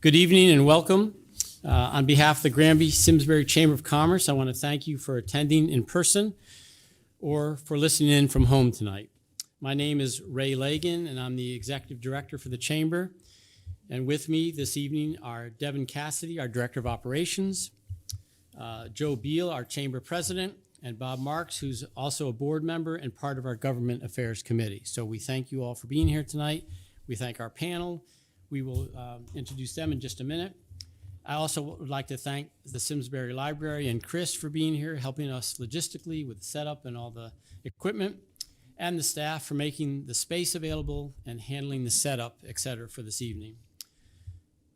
Good evening and welcome. On behalf of the Granby Simsbury Chamber of Commerce, I want to thank you for attending in person or for listening in from home tonight. My name is Ray Lagan, and I'm the Executive Director for the Chamber. And with me this evening are Devin Cassidy, our Director of Operations, Joe Beal, our Chamber President, and Bob Marks, who's also a board member and part of our Government Affairs Committee. So we thank you all for being here tonight. We thank our panel. We will introduce them in just a minute. I also would like to thank the Simsbury Library and Chris for being here, helping us logistically with the setup and all the equipment, and the staff for making the space available and handling the setup, et cetera, for this evening.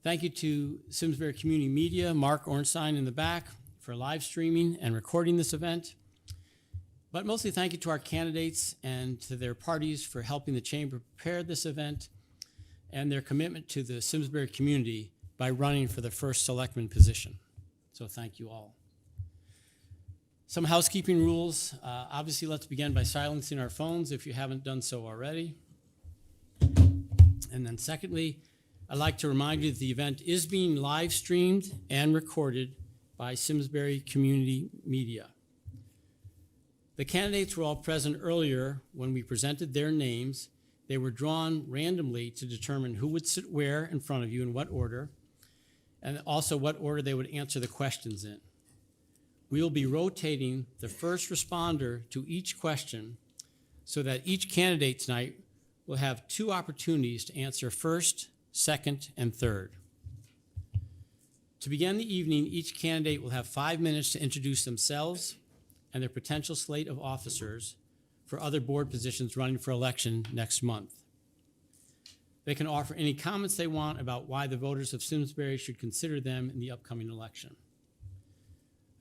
Thank you to Simsbury Community Media, Mark Ornstein in the back, for live streaming and recording this event. But mostly thank you to our candidates and to their parties for helping the Chamber prepare this event and their commitment to the Simsbury community by running for the first Selectman position. So thank you all. Some housekeeping rules. Obviously, let's begin by silencing our phones if you haven't done so already. And then secondly, I'd like to remind you that the event is being live streamed and recorded by Simsbury Community Media. The candidates were all present earlier when we presented their names. They were drawn randomly to determine who would sit where in front of you in what order, and also what order they would answer the questions in. We will be rotating the first responder to each question so that each candidate tonight will have 2 opportunities to answer first, second, and third. To begin the evening, each candidate will have 5 minutes to introduce themselves and their potential slate of officers for other board positions running for election next month. They can offer any comments they want about why the voters of Simsbury should consider them in the upcoming election.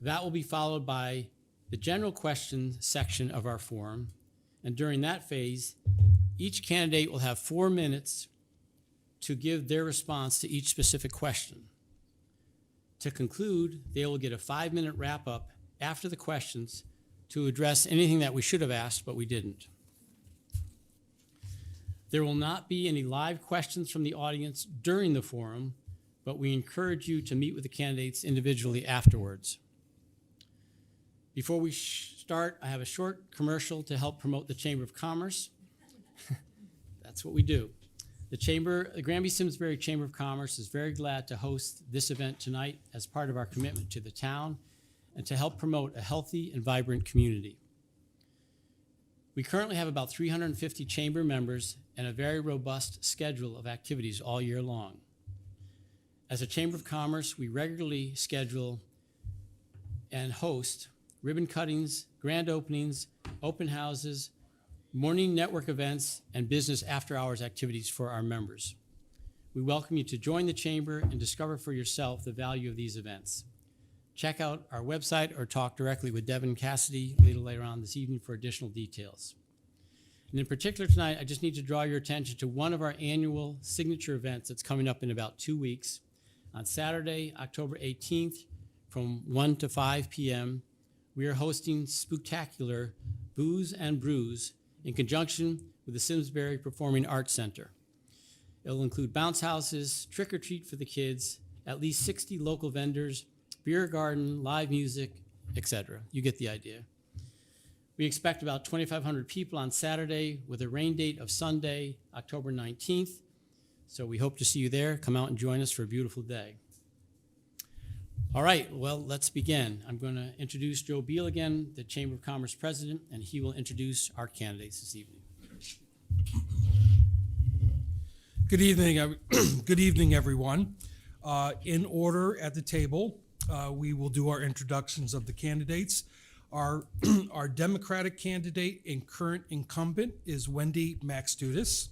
That will be followed by the general question section of our forum, and during that phase, each candidate will have 4 minutes to give their response to each specific question. To conclude, they will get a 5-minute wrap-up after the questions to address anything that we should have asked, but we didn't. There will not be any live questions from the audience during the forum, but we encourage you to meet with the candidates individually afterwards. Before we start, I have a short commercial to help promote the Chamber of Commerce. That's what we do. The Granby Simsbury Chamber of Commerce is very glad to host this event tonight as part of our commitment to the town and to help promote a healthy and vibrant community. We currently have about 350 chamber members and a very robust schedule of activities all year long. As a Chamber of Commerce, we regularly schedule and host ribbon cuttings, grand openings, open houses, morning network events, and business after-hours activities for our members. We welcome you to join the Chamber and discover for yourself the value of these events. Check out our website or talk directly with Devin Cassidy a little later on this evening for additional details. And in particular tonight, I just need to draw your attention to one of our annual signature events that's coming up in about 2 weeks. On Saturday, October 18th, from 1 to 5 p.m., we are hosting Spooktacular Booze and Brews in conjunction with the Simsbury Performing Arts Center. It'll include bounce houses, trick or treat for the kids, at least 60 local vendors, beer garden, live music, etc. You get the idea. We expect about 2,500 people on Saturday with a rain date of Sunday, October 19th. So we hope to see you there. Come out and join us for a beautiful day. All right, well, let's begin. I'm going to introduce Joe Beal again, the Chamber of Commerce President, and he will introduce our candidates this evening. Good evening, good evening, everyone. In order at the table, we will do our introductions of the candidates. Our Democratic candidate and current incumbent is Wendy Maxtudis.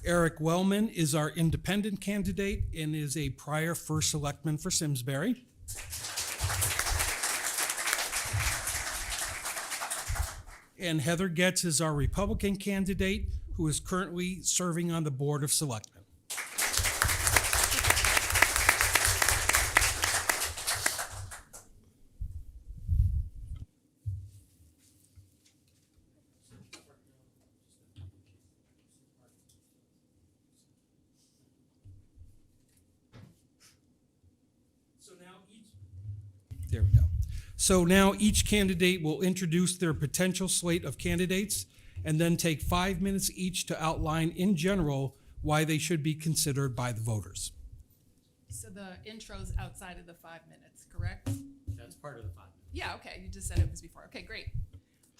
Eric Wellman is our independent candidate and is a prior first selectman for Simsbury. And Heather Getz is our Republican candidate who is currently serving on the Board of Selectmen. There we go. So now each candidate will introduce their potential slate of candidates and then take 5 minutes each to outline in general why they should be considered by the voters. So the intro's outside of the 5 minutes, correct? That's part of the 5 minutes. Yeah, okay, you just said it was before. Okay, great.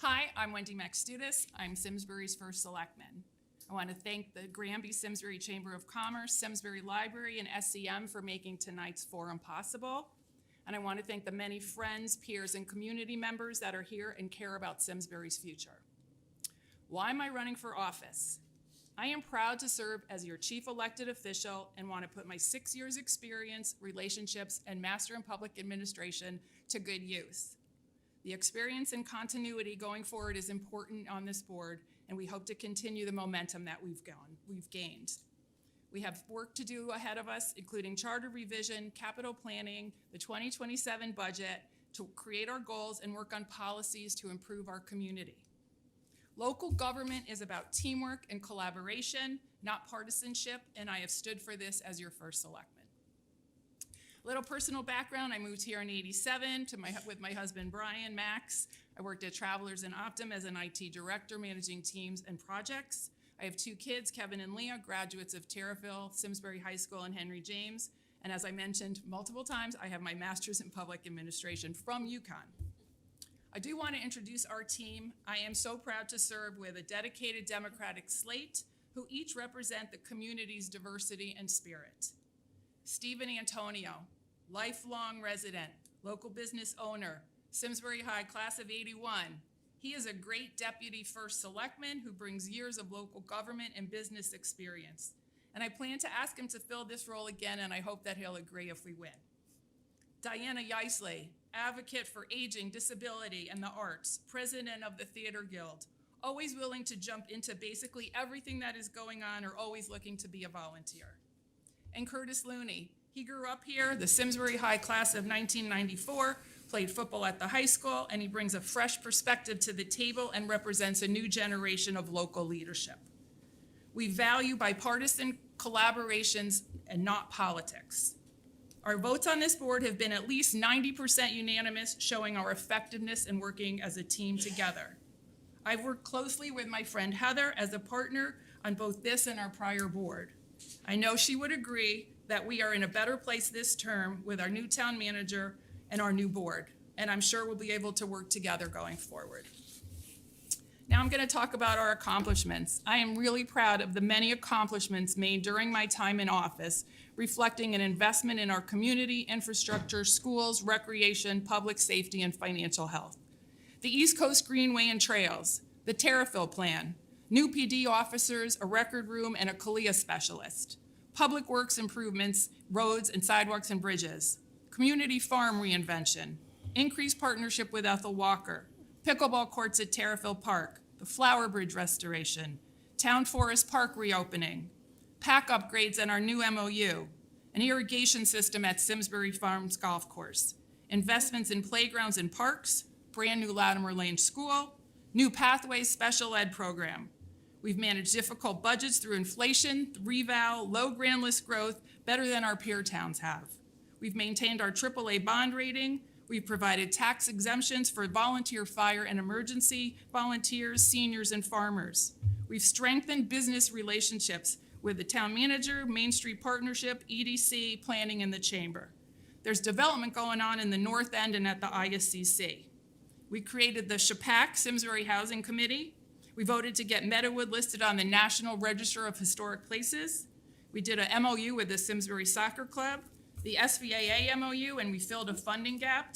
Hi, I'm Wendy Maxtutis. I'm Simsbury's first selectman. I want to thank the Granby-Simsbury Chamber of Commerce, Simsbury Library, and SCM for making tonight's forum possible. And I want to thank the many friends, peers, and community members that are here and care about Simsbury's future. Why am I running for office? I am proud to serve as your chief elected official and want to put my 6 years' experience, relationships, and master in public administration to good use. The experience and continuity going forward is important on this board, and we hope to continue the momentum that we've gained. We have work to do ahead of us, including charter revision, capital planning, the 2027 budget, to create our goals and work on policies to improve our community. Local government is about teamwork and collaboration, not partisanship, and I have stood for this as your first selectman. Little personal background, I moved here in '87 with my husband Brian, Max. I worked at Travelers and Optum as an IT director, managing teams and projects. I have 2 kids, Kevin and Leah, graduates of Terriffill, Simsbury High School, and Henry James. And as I mentioned multiple times, I have my master's in public administration from UConn. I do want to introduce our team. I am so proud to serve with a dedicated Democratic slate who each represent the community's diversity and spirit. Stephen Antonio, lifelong resident, local business owner, Simsbury High, class of '81. He is a great deputy first selectman who brings years of local government and business experience. And I plan to ask him to fill this role again, and I hope that he'll agree if we win. Diana Yeisley, advocate for aging, disability, and the arts, president of the Theater Guild, always willing to jump into basically everything that is going on or always looking to be a volunteer. And Curtis Looney, he grew up here, the Simsbury High class of 1994, played football at the high school, and he brings a fresh perspective to the table and represents a new generation of local leadership. We value bipartisan collaborations and not politics. Our votes on this board have been at least 90% unanimous, showing our effectiveness in working as a team together. I've worked closely with my friend Heather as a partner on both this and our prior board. I know she would agree that we are in a better place this term with our new town manager and our new board, and I'm sure we'll be able to work together going forward. Now I'm going to talk about our accomplishments. I am really proud of the many accomplishments made during my time in office, reflecting an investment in our community, infrastructure, schools, recreation, public safety, and financial health. The East Coast Greenway and Trails, the Terriffill Plan, new PD officers, a record room, and a CALIA specialist, public works improvements, roads and sidewalks and bridges, community farm reinvention, increased partnership with Ethel Walker, pickleball courts at Terriffill Park, the Flower Bridge restoration, Town Forest Park reopening, pack upgrades and our new MOU, an irrigation system at Simsbury Farms Golf Course, investments in playgrounds and parks, brand new Latimer Lane School, new Pathways special ed program. We've managed difficult budgets through inflation, reval, low grand list growth, better than our peer towns have. We've maintained our AAA bond rating. We've provided tax exemptions for volunteer fire and emergency volunteers, seniors, and farmers. We've strengthened business relationships with the town manager, Main Street Partnership, EDC, planning, and the chamber. There's development going on in the North End and at the ISCC. We created the SHPAC, Simsbury Housing Committee. We voted to get Meadowood listed on the National Register of Historic Places. We did a MOU with the Simsbury Soccer Club, the SVAA MOU, and we filled a funding gap.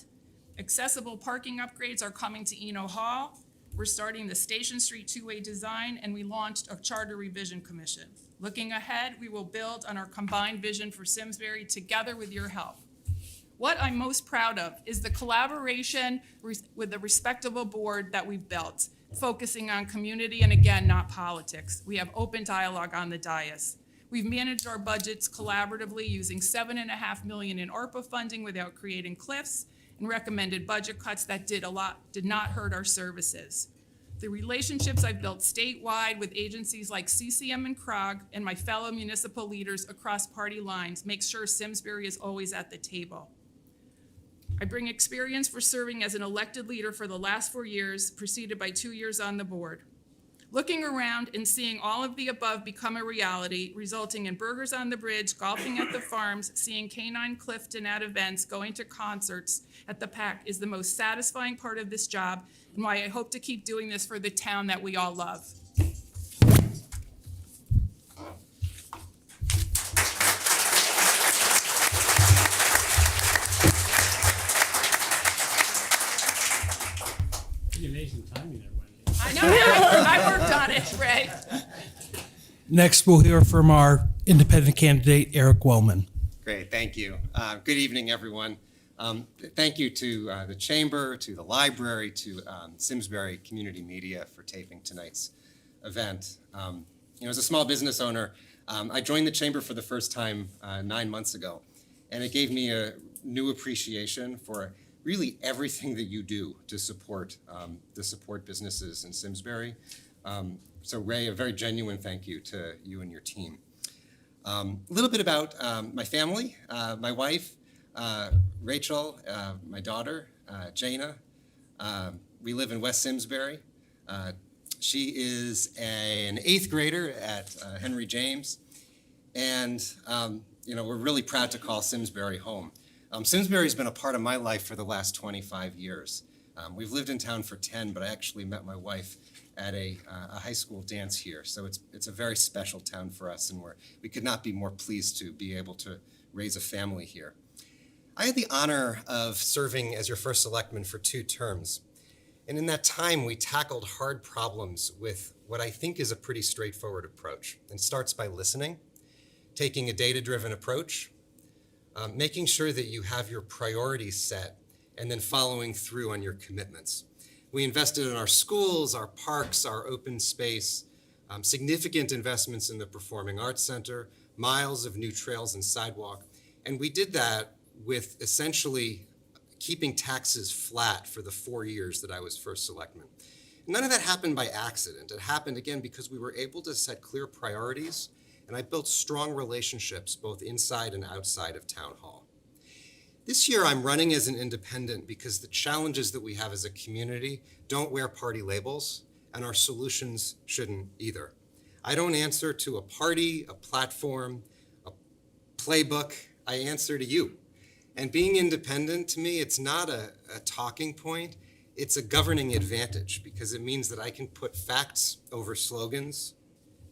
Accessible parking upgrades are coming to Eno Hall. We're starting the Station Street two-way design, and we launched a charter revision commission. Looking ahead, we will build on our combined vision for Simsbury together with your help. What I'm most proud of is the collaboration with the respectable board that we've built, focusing on community and, again, not politics. We have open dialogue on the dais. We've managed our budgets collaboratively using $7.5 million in ARPA funding without creating cliffs, and recommended budget cuts that did not hurt our services. The relationships I've built statewide with agencies like CCM and CROG and my fellow municipal leaders across party lines make sure Simsbury is always at the table. I bring experience for serving as an elected leader for the last 4 years, preceded by 2 years on the board. Looking around and seeing all of the above become a reality, resulting in burgers on the bridge, golfing at the farms, seeing Canine Clifton at events, going to concerts at the PAC is the most satisfying part of this job and why I hope to keep doing this for the town that we all love. Pretty amazing timing there, Wendy. I know, I worked on it, Ray. Next, we'll hear from our independent candidate, Eric Wellman. Great, thank you. Good evening, everyone. Thank you to the Chamber, to the library, to Simsbury Community Media for taping tonight's event. As a small business owner, I joined the Chamber for the first time 9 months ago, and it gave me a new appreciation for really everything that you do to support businesses in Simsbury. So Ray, a very genuine thank you to you and your team. A little bit about my family, my wife, Rachel, my daughter, Jana. We live in West Simsbury. She is an 8th grader at Henry James. And, we're really proud to call Simsbury home. Simsbury's been a part of my life for the last 25 years. We've lived in town for 10, but I actually met my wife at a high school dance here. So it's a very special town for us, and we could not be more pleased to be able to raise a family here. I had the honor of serving as your first selectman for 2 terms. And in that time, we tackled hard problems with what I think is a pretty straightforward approach. It starts by listening, taking a data-driven approach, making sure that you have your priorities set, and then following through on your commitments. We invested in our schools, our parks, our open space, significant investments in the Performing Arts Center, miles of new trails and sidewalk. And we did that with essentially keeping taxes flat for the 4 years that I was first selectman. None of that happened by accident. It happened, again, because we were able to set clear priorities, and I built strong relationships both inside and outside of Town Hall. This year, I'm running as an independent because the challenges that we have as a community don't wear party labels, and our solutions shouldn't either. I don't answer to a party, a platform, a playbook. I answer to you. And being independent, to me, it's not a talking point. It's a governing advantage because it means that I can put facts over slogans,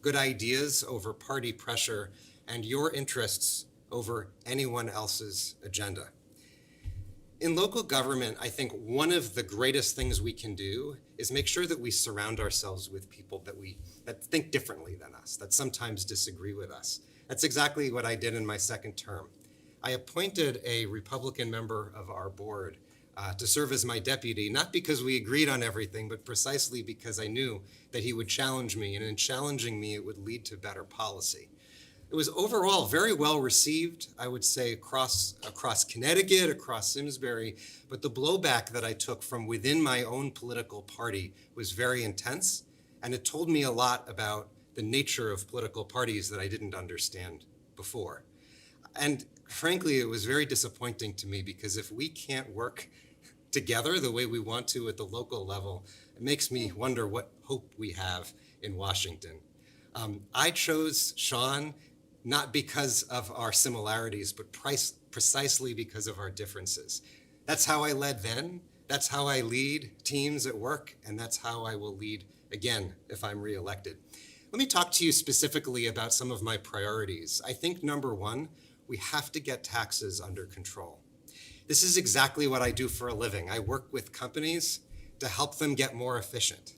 good ideas over party pressure, and your interests over anyone else's agenda. In local government, I think one of the greatest things we can do is make sure that we surround ourselves with people that think differently than us, that sometimes disagree with us. That's exactly what I did in my second term. I appointed a Republican member of our board to serve as my deputy, not because we agreed on everything, but precisely because I knew that he would challenge me, and in challenging me, it would lead to better policy. It was overall very well received, I would say, across Connecticut, across Simsbury, but the blowback that I took from within my own political party was very intense, and it told me a lot about the nature of political parties that I didn't understand before. And frankly, it was very disappointing to me because if we can't work together the way we want to at the local level, it makes me wonder what hope we have in Washington. I chose Sean not because of our similarities, but precisely because of our differences. That's how I led then, that's how I lead teams at work, and that's how I will lead again if I'm reelected. Let me talk to you specifically about some of my priorities. I think number one, we have to get taxes under control. This is exactly what I do for a living. I work with companies to help them get more efficient.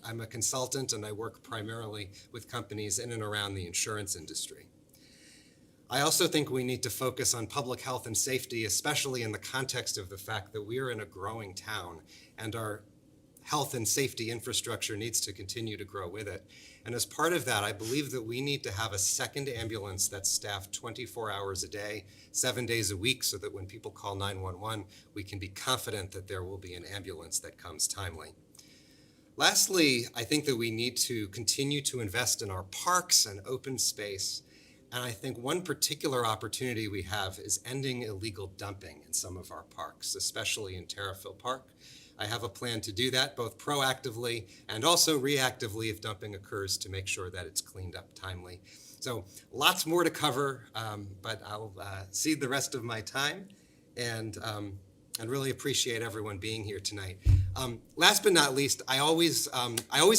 I'm a consultant and I work primarily with companies in and around the insurance industry. I also think we need to focus on public health and safety, especially in the context of the fact that we are in a growing town and our health and safety infrastructure needs to continue to grow with it. And as part of that, I believe that we need to have a second ambulance that's staffed 24 hours a day, 7 days a week, so that when people call 911, we can be confident that there will be an ambulance that comes timely. Lastly, I think that we need to continue to invest in our parks and open space. And I think one particular opportunity we have is ending illegal dumping in some of our parks, especially in Terriffill Park. I have a plan to do that both proactively and also reactively if dumping occurs to make sure that it's cleaned up timely. So lots more to cover, but I'll cede the rest of my time and really appreciate everyone being here tonight. Last but not least, I always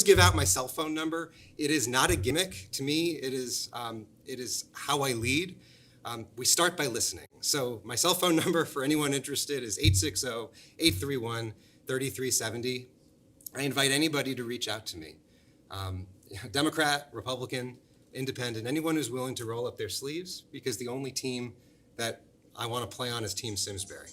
give out my cell phone number. It is not a gimmick to me. It is how I lead. We start by listening. So my cell phone number for anyone interested is 860-831-3370. I invite anybody to reach out to me. Democrat, Republican, Independent, anyone who's willing to roll up their sleeves, because the only team that I want to play on is Team Simsbury.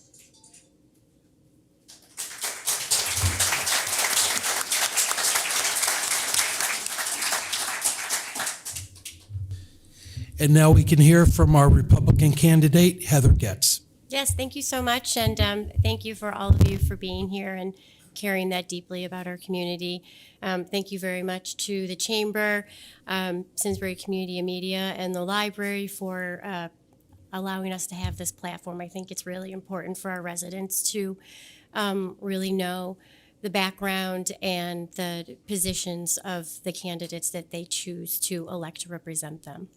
And now we can hear from our Republican candidate, Heather Getz. Yes, thank you so much, and thank you for all of you for being here and caring that deeply about our community. Thank you very much to the Chamber, Simsbury Community Media, and the library for allowing us to have this platform. I think it's really important for our residents to really know the background and the positions of the candidates that they choose to elect to represent them.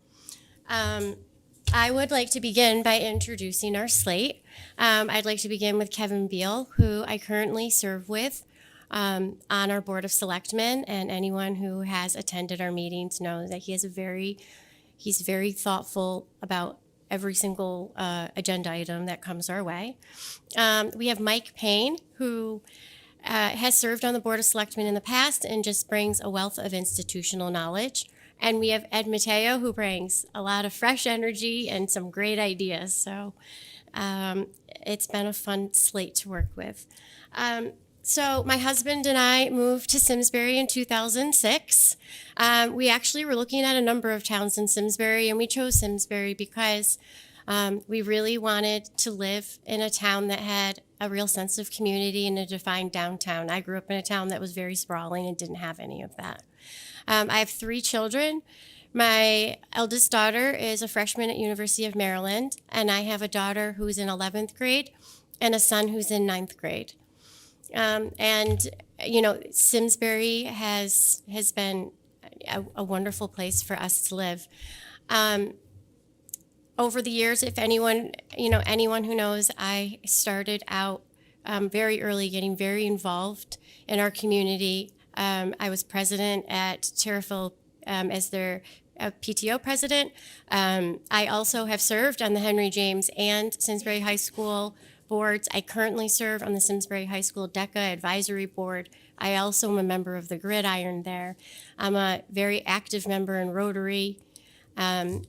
I would like to begin by introducing our slate. I'd like to begin with Kevin Beal, who I currently serve with on our Board of Selectmen, and anyone who has attended our meetings knows that he's very thoughtful about every single agenda item that comes our way. We have Mike Payne, who has served on the Board of Selectmen in the past and just brings a wealth of institutional knowledge. And we have Ed Mateo, who brings a lot of fresh energy and some great ideas. So it's been a fun slate to work with. So my husband and I moved to Simsbury in 2006. We actually were looking at a number of towns in Simsbury, and we chose Simsbury because we really wanted to live in a town that had a real sense of community and a defined downtown. I grew up in a town that was very sprawling and didn't have any of that. I have 3 children. My eldest daughter is a freshman at University of Maryland, and I have a daughter who's in 11th grade and a son who's in 9th grade. Simsbury has been a wonderful place for us to live. Over the years, if anyone who knows, I started out very early, getting very involved in our community. I was president at Terriffill as their PTO president. I also have served on the Henry James and Simsbury High School boards. I currently serve on the Simsbury High School DECA advisory board. I also am a member of the Gridiron there. I'm a very active member in Rotary. I've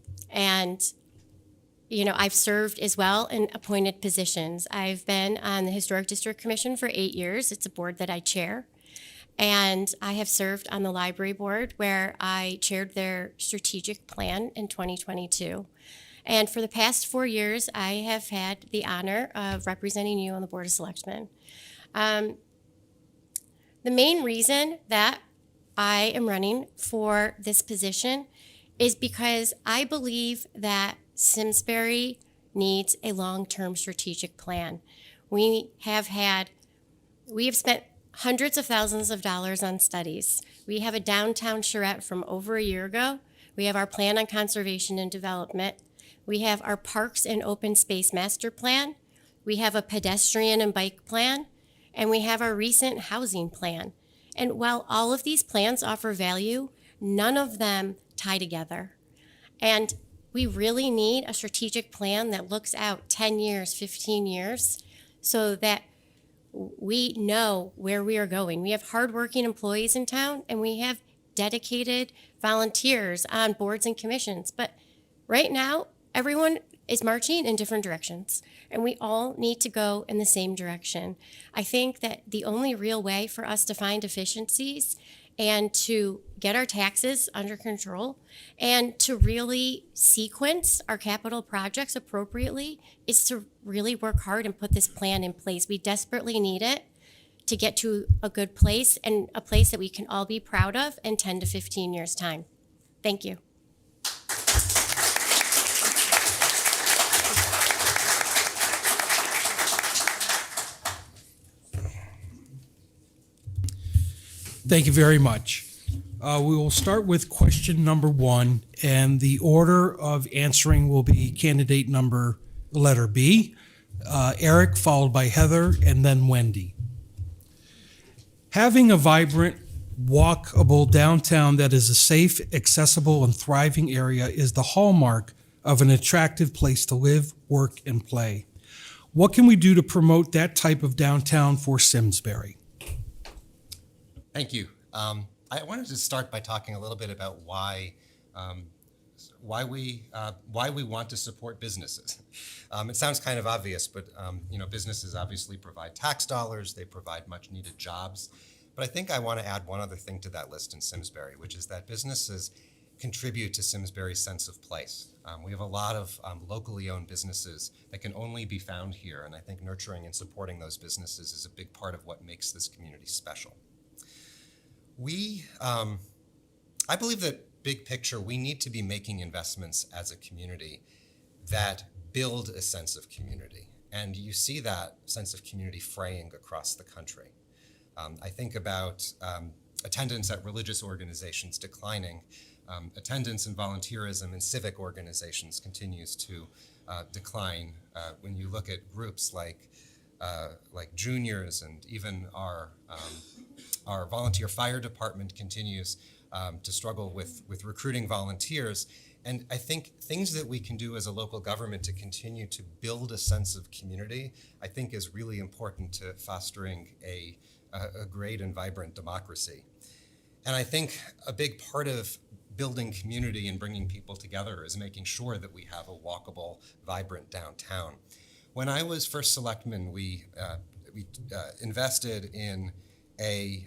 served as well in appointed positions. I've been on the Historic District Commission for 8 years. It's a board that I chair. And I have served on the library board, where I chaired their strategic plan in 2022. And for the past 4 years, I have had the honor of representing you on the Board of Selectmen. The main reason that I am running for this position is because I believe that Simsbury needs a long-term strategic plan. We have spent hundreds of thousands of dollars on studies. We have a downtown charrette from over a year ago. We have our plan on conservation and development. We have our parks and open space master plan. We have a pedestrian and bike plan. And we have our recent housing plan. And while all of these plans offer value, none of them tie together. And we really need a strategic plan that looks out 10 years, 15 years, so that we know where we are going. We have hardworking employees in town, and we have dedicated volunteers on boards and commissions. But right now, everyone is marching in different directions, and we all need to go in the same direction. I think that the only real way for us to find efficiencies and to get our taxes under control and to really sequence our capital projects appropriately is to really work hard and put this plan in place. We desperately need it to get to a good place, and a place that we can all be proud of in 10 to 15 years' time. Thank you. Thank you very much. We will start with question number 1, and the order of answering will be candidate number letter B, Eric, followed by Heather, and then Wendy. Having a vibrant, walkable downtown that is a safe, accessible, and thriving area is the hallmark of an attractive place to live, work, and play. What can we do to promote that type of downtown for Simsbury? Thank you. I wanted to start by talking a little bit about why we want to support businesses. It sounds kind of obvious, but businesses obviously provide tax dollars. They provide much needed jobs. But I think I want to add one other thing to that list in Simsbury, which is that businesses contribute to Simsbury's sense of place. We have a lot of locally owned businesses that can only be found here, and I think nurturing and supporting those businesses is a big part of what makes this community special. I believe that big picture, we need to be making investments as a community that build a sense of community. And you see that sense of community fraying across the country. I think about attendance at religious organizations declining. Attendance in volunteerism and civic organizations continues to decline. When you look at groups like juniors, and even our volunteer fire department continues to struggle with recruiting volunteers. And I think things that we can do as a local government to continue to build a sense of community, I think is really important to fostering a great and vibrant democracy. And I think a big part of building community and bringing people together is making sure that we have a walkable, vibrant downtown. When I was first selectman, we invested in a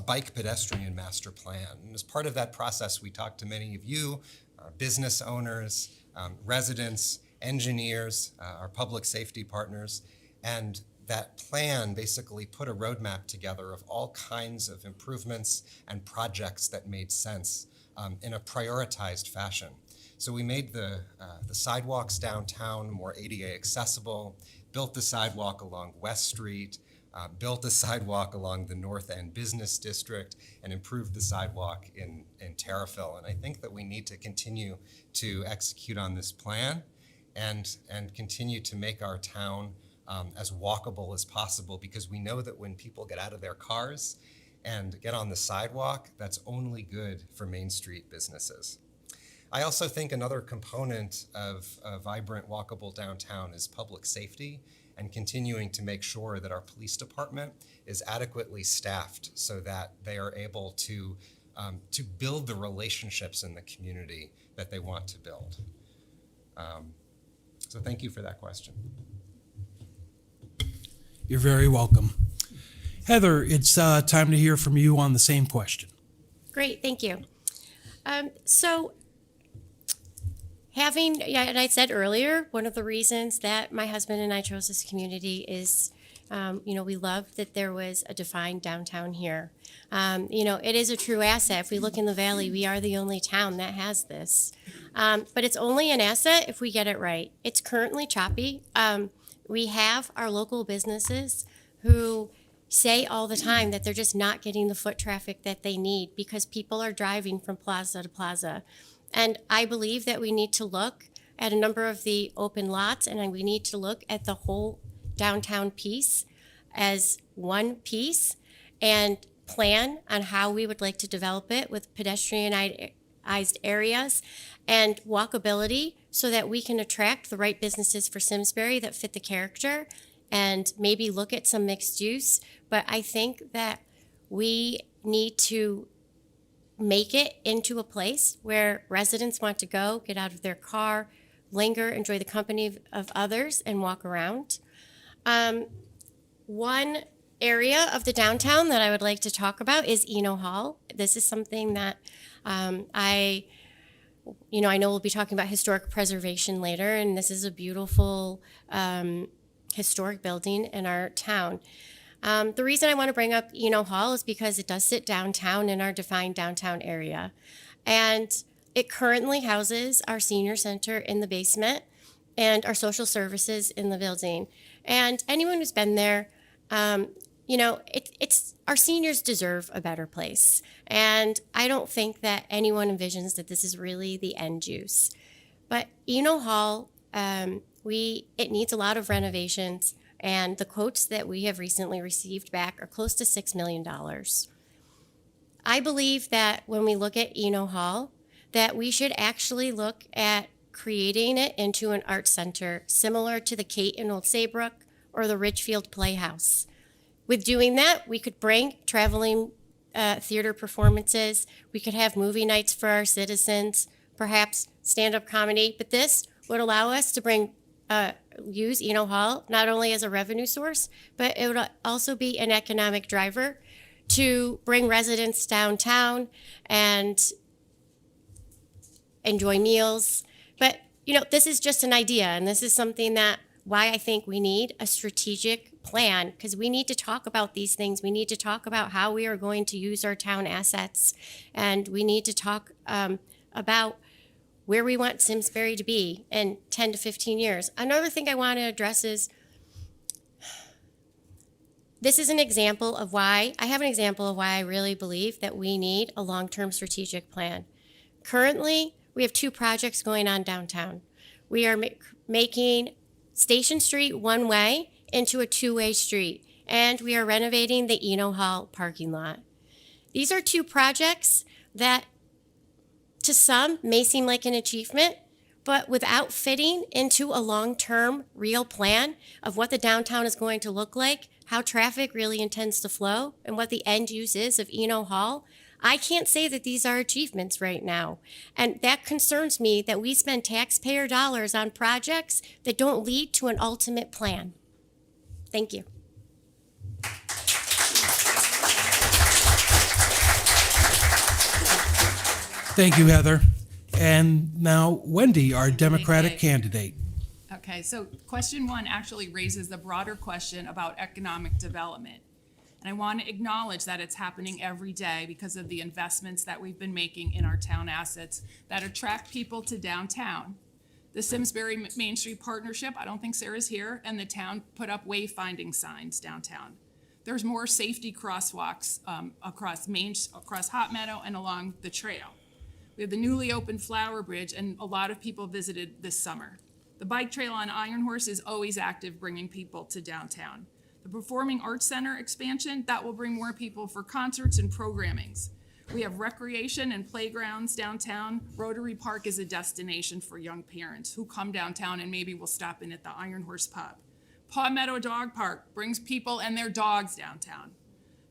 bike pedestrian master plan. And as part of that process, we talked to many of you, business owners, residents, engineers, our public safety partners, and that plan basically put a roadmap together of all kinds of improvements and projects that made sense in a prioritized fashion. So we made the sidewalks downtown more ADA accessible, built the sidewalk along West Street, built a sidewalk along the North End Business District, and improved the sidewalk in Terriffill. And I think that we need to continue to execute on this plan and continue to make our town as walkable as possible, because we know that when people get out of their cars and get on the sidewalk, that's only good for Main Street businesses. I also think another component of a vibrant, walkable downtown is public safety, and continuing to make sure that our police department is adequately staffed so that they are able to build the relationships in the community that they want to build. So thank you for that question. You're very welcome. Heather, it's time to hear from you on the same question. Great, thank you. And I said earlier, one of the reasons that my husband and I chose this community is, we love that there was a defined downtown here. It is a true asset. If we look in the valley, we are the only town that has this. But it's only an asset if we get it right. It's currently choppy. We have our local businesses who say all the time that they're just not getting the foot traffic that they need because people are driving from plaza to plaza. And I believe that we need to look at a number of the open lots, and we need to look at the whole downtown piece as one piece and plan on how we would like to develop it with pedestrianized areas and walkability so that we can attract the right businesses for Simsbury that fit the character and maybe look at some mixed use. But I think that we need to make it into a place where residents want to go, get out of their car, linger, enjoy the company of others, and walk around. One area of the downtown that I would like to talk about is Eno Hall. This is something that I know we'll be talking about historic preservation later, and this is a beautiful historic building in our town. The reason I want to bring up Eno Hall is because it does sit downtown in our defined downtown area. And it currently houses our senior center in the basement and our social services in the building. And anyone who's been there you know, it's our seniors deserve a better place. And I don't think that anyone envisions that this is really the end use. But Eno Hall, it needs a lot of renovations, and the quotes that we have recently received back are close to $6 million. I believe that when we look at Eno Hall, that we should actually look at creating it into an art center similar to the Kate in Old Saybrook or the Ridgefield Playhouse. With doing that, we could bring traveling theater performances. We could have movie nights for our citizens, perhaps stand-up comedy. But this would allow us to use Eno Hall not only as a revenue source, but it would also be an economic driver to bring residents downtown and enjoy meals. But, you know, this is just an idea, and this is something that why I think we need a strategic plan, because we need to talk about these things. We need to talk about how we are going to use our town assets, and we need to talk about where we want Simsbury to be in 10 to 15 years. Another thing I want to address is this is an example of why I really believe that we need a long-term strategic plan. Currently, we have 2 projects going on downtown. We are making Station Street one way into a 2-way street, and we are renovating the Eno Hall parking lot. These are 2 projects that to some may seem like an achievement, but without fitting into a long-term real plan of what the downtown is going to look like, how traffic really intends to flow, and what the end use is of Eno Hall, I can't say that these are achievements right now. And that concerns me that we spend taxpayer dollars on projects that don't lead to an ultimate plan. Thank you. Thank you, Heather. And now Wendy, our Democratic candidate. Okay, so question 1 actually raises the broader question about economic development. And I want to acknowledge that it's happening every day because of the investments that we've been making in our town assets that attract people to downtown. The Simsbury Main Street Partnership, I don't think Sarah's here, and the town put up wayfinding signs downtown. There's more safety crosswalks across Hot Meadow and along the trail. We have the newly opened Flower Bridge, and a lot of people visited this summer. The bike trail on Iron Horse is always active, bringing people to downtown. The Performing Arts Center expansion, that will bring more people for concerts and programmings. We have recreation and playgrounds downtown. Rotary Park is a destination for young parents who come downtown and maybe will stop in at the Iron Horse Pub. Paw Meadow Dog Park brings people and their dogs downtown.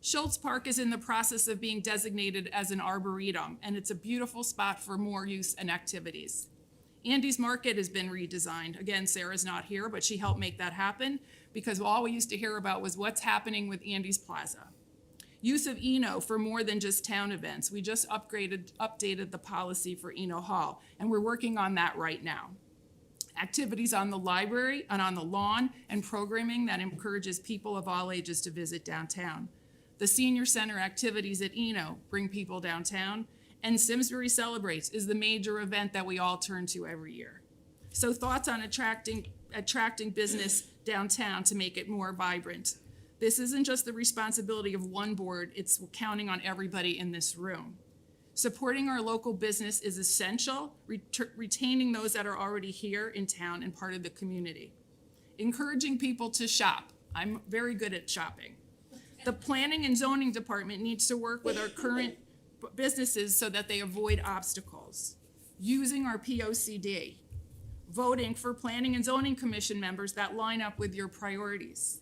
Schultz Park is in the process of being designated as an arboretum, and it's a beautiful spot for more use and activities. Andy's Market has been redesigned. Again, Sarah's not here, but she helped make that happen because all we used to hear about was what's happening with Andy's Plaza. Use of Eno for more than just town events. We just updated the policy for Eno Hall, and we're working on that right now. Activities on the library and on the lawn, and programming that encourages people of all ages to visit downtown. The Senior Center activities at Eno bring people downtown, and Simsbury Celebrates is the major event that we all turn to every year. So thoughts on attracting business downtown to make it more vibrant. This isn't just the responsibility of one board, it's counting on everybody in this room. Supporting our local business is essential, retaining those that are already here in town and part of the community. Encouraging people to shop. I'm very good at shopping. The Planning and Zoning Department needs to work with our current businesses so that they avoid obstacles. Using our POCD. Voting for Planning and Zoning Commission members that line up with your priorities.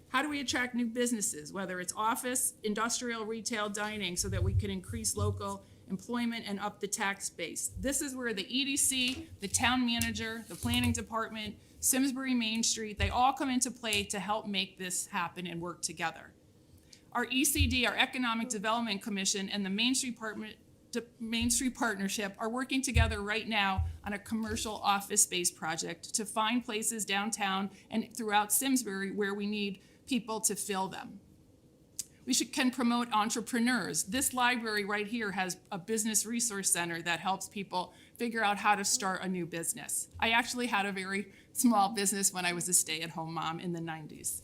How do we attract new businesses, whether it's office, industrial, retail, dining, so that we can increase local employment and up the tax base? This is where the EDC, the town manager, the planning department, Simsbury Main Street, they all come into play to help make this happen and work together. Our ECD, our Economic Development Commission, and the Main Street Partnership are working together right now on a commercial office space project to find places downtown and throughout Simsbury where we need people to fill them. We can promote entrepreneurs. This library right here has a business resource center that helps people figure out how to start a new business. I actually had a very small business when I was a stay-at-home mom in the 90s.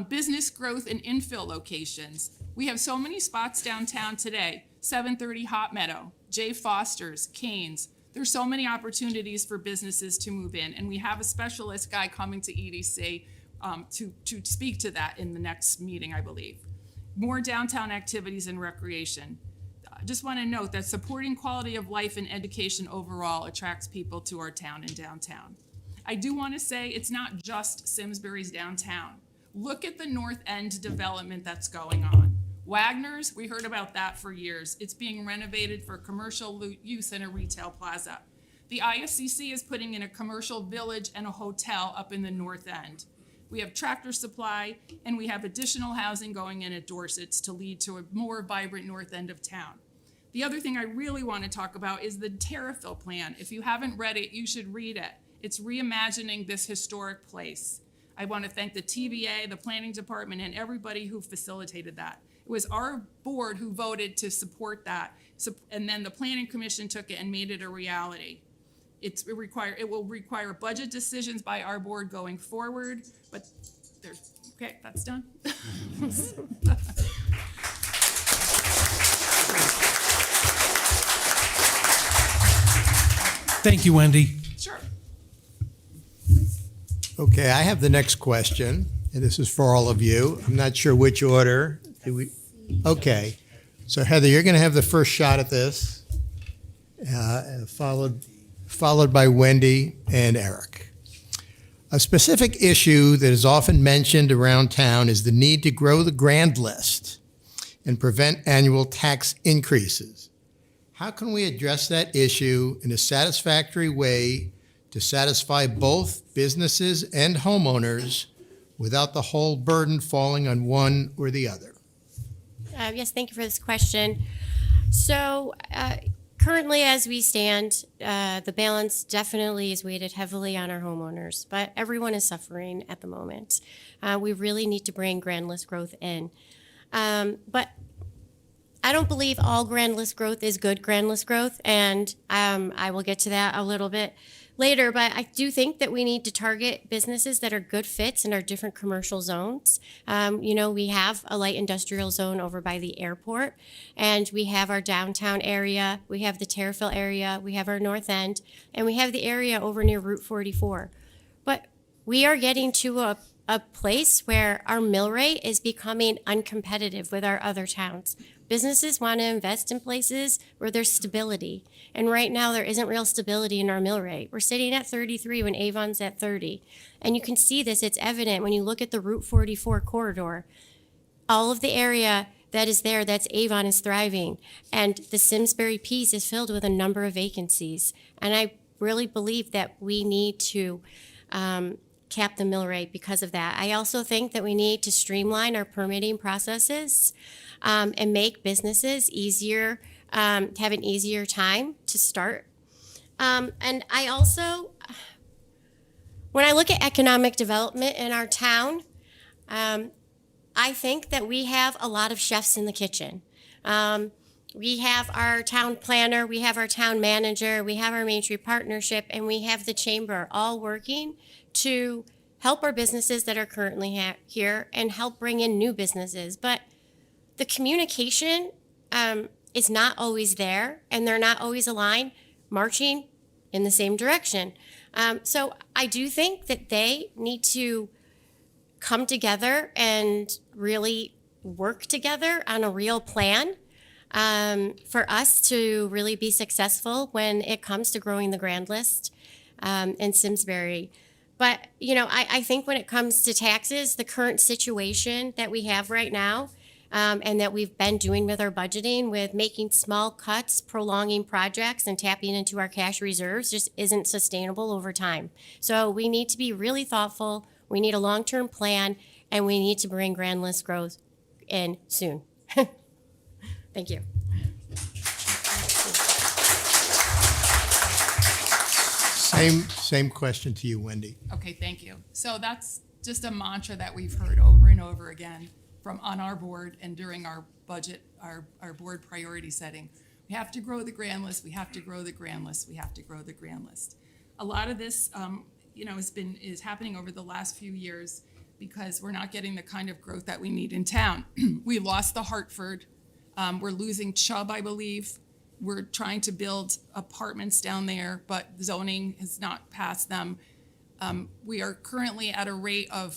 Business growth and infill locations. We have so many spots downtown today. 730 Hot Meadow, J. Foster's, Canes. There's so many opportunities for businesses to move in, and we have a specialist guy coming to EDC to speak to that in the next meeting, I believe. More downtown activities and recreation. I just want to note that supporting quality of life and education overall attracts people to our town and downtown. I do want to say it's not just Simsbury's downtown. Look at the North End development that's going on. Wagner's, we heard about that for years. It's being renovated for commercial use in a retail plaza. The ISCC is putting in a commercial village and a hotel up in the North End. We have Tractor Supply, and we have additional housing going in at Dorset's to lead to a more vibrant North End of town. The other thing I really want to talk about is the Terrafill plan. If you haven't read it, you should read it. It's reimagining this historic place. I want to thank the TVA, the planning department, and everybody who facilitated that. It was our board who voted to support that, and then the planning commission took it and made it a reality. It will require budget decisions by our board going forward, but okay, that's done. Thank you, Wendy. Sure. Okay, I have the next question, and this is for all of you. I'm not sure which order. Okay, so Heather, you're going to have the first shot at this, followed by Wendy and Eric. A specific issue that is often mentioned around town is the need to grow the grand list and prevent annual tax increases. How can we address that issue in a satisfactory way to satisfy both businesses and homeowners without the whole burden falling on one or the other? Yes, thank you for this question. So currently, as we stand, the balance definitely is weighted heavily on our homeowners, but everyone is suffering at the moment. We really need to bring grand list growth in. But I don't believe all grand list growth is good grand list growth, and I will get to that a little bit later, but I do think that we need to target businesses that are good fits in our different commercial zones. We have a light industrial zone over by the airport, and we have our downtown area, we have the Terrafill area, we have our North End, and we have the area over near Route 44. But we are getting to a place where our mill rate is becoming uncompetitive with our other towns. Businesses want to invest in places where there's stability. And right now, there isn't real stability in our mill rate. We're sitting at 33 when Avon's at 30. And you can see this, it's evident when you look at the Route 44 corridor. All of the area that is there, that's Avon, is thriving. And the Simsbury piece is filled with a number of vacancies. And I really believe that we need to cap the mill rate because of that. I also think that we need to streamline our permitting processes and make businesses easier, have an easier time to start. And I also, when I look at economic development in our town, I think that we have a lot of chefs in the kitchen. We have our town planner, we have our town manager, we have our Main Street Partnership, and we have the chamber all working to help our businesses that are currently here and help bring in new businesses. But the communication is not always there, and they're not always aligned, marching in the same direction. So I do think that they need to come together and really work together on a real plan for us to really be successful when it comes to growing the grand list in Simsbury. But, I think when it comes to taxes, the current situation that we have right now, and that we've been doing with our budgeting, with making small cuts, prolonging projects, and tapping into our cash reserves just isn't sustainable over time. So we need to be really thoughtful, we need a long-term plan, and we need to bring grand list growth in soon. Thank you. Same question to you, Wendy. Okay, thank you. So that's just a mantra that we've heard over and over again from on our board and during our budget, our board priority setting. We have to grow the grand list, we have to grow the grand list, we have to grow the grand list. A lot of this, is happening over the last few years. because we're not getting the kind of growth that we need in town. We lost the Hartford. We're losing Chubb, I believe. We're trying to build apartments down there, but zoning has not passed them. We are currently at a rate of,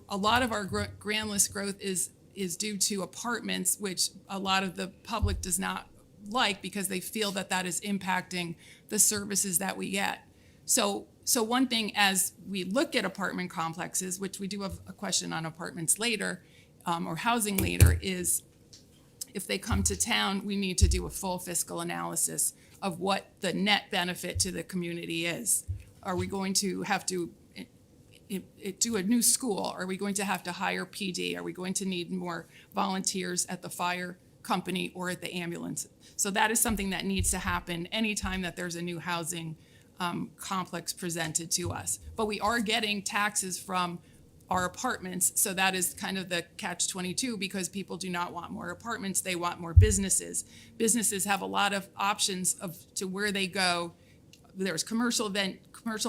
a lot of our grand list growth is due to apartments, which a lot of the public does not like because they feel that that is impacting the services that we get. So one thing as we look at apartment complexes, which we do have a question on apartments later, or housing later, is if they come to town, we need to do a full fiscal analysis of what the net benefit to the community is. Are we going to have to do a new school? Are we going to have to hire PD? Are we going to need more volunteers at the fire company or at the ambulance? So that is something that needs to happen anytime that there's a new housing complex presented to us. But we are getting taxes from our apartments, so that is kind of the catch-22 because people do not want more apartments, they want more businesses. Businesses have a lot of options to where they go. There's commercial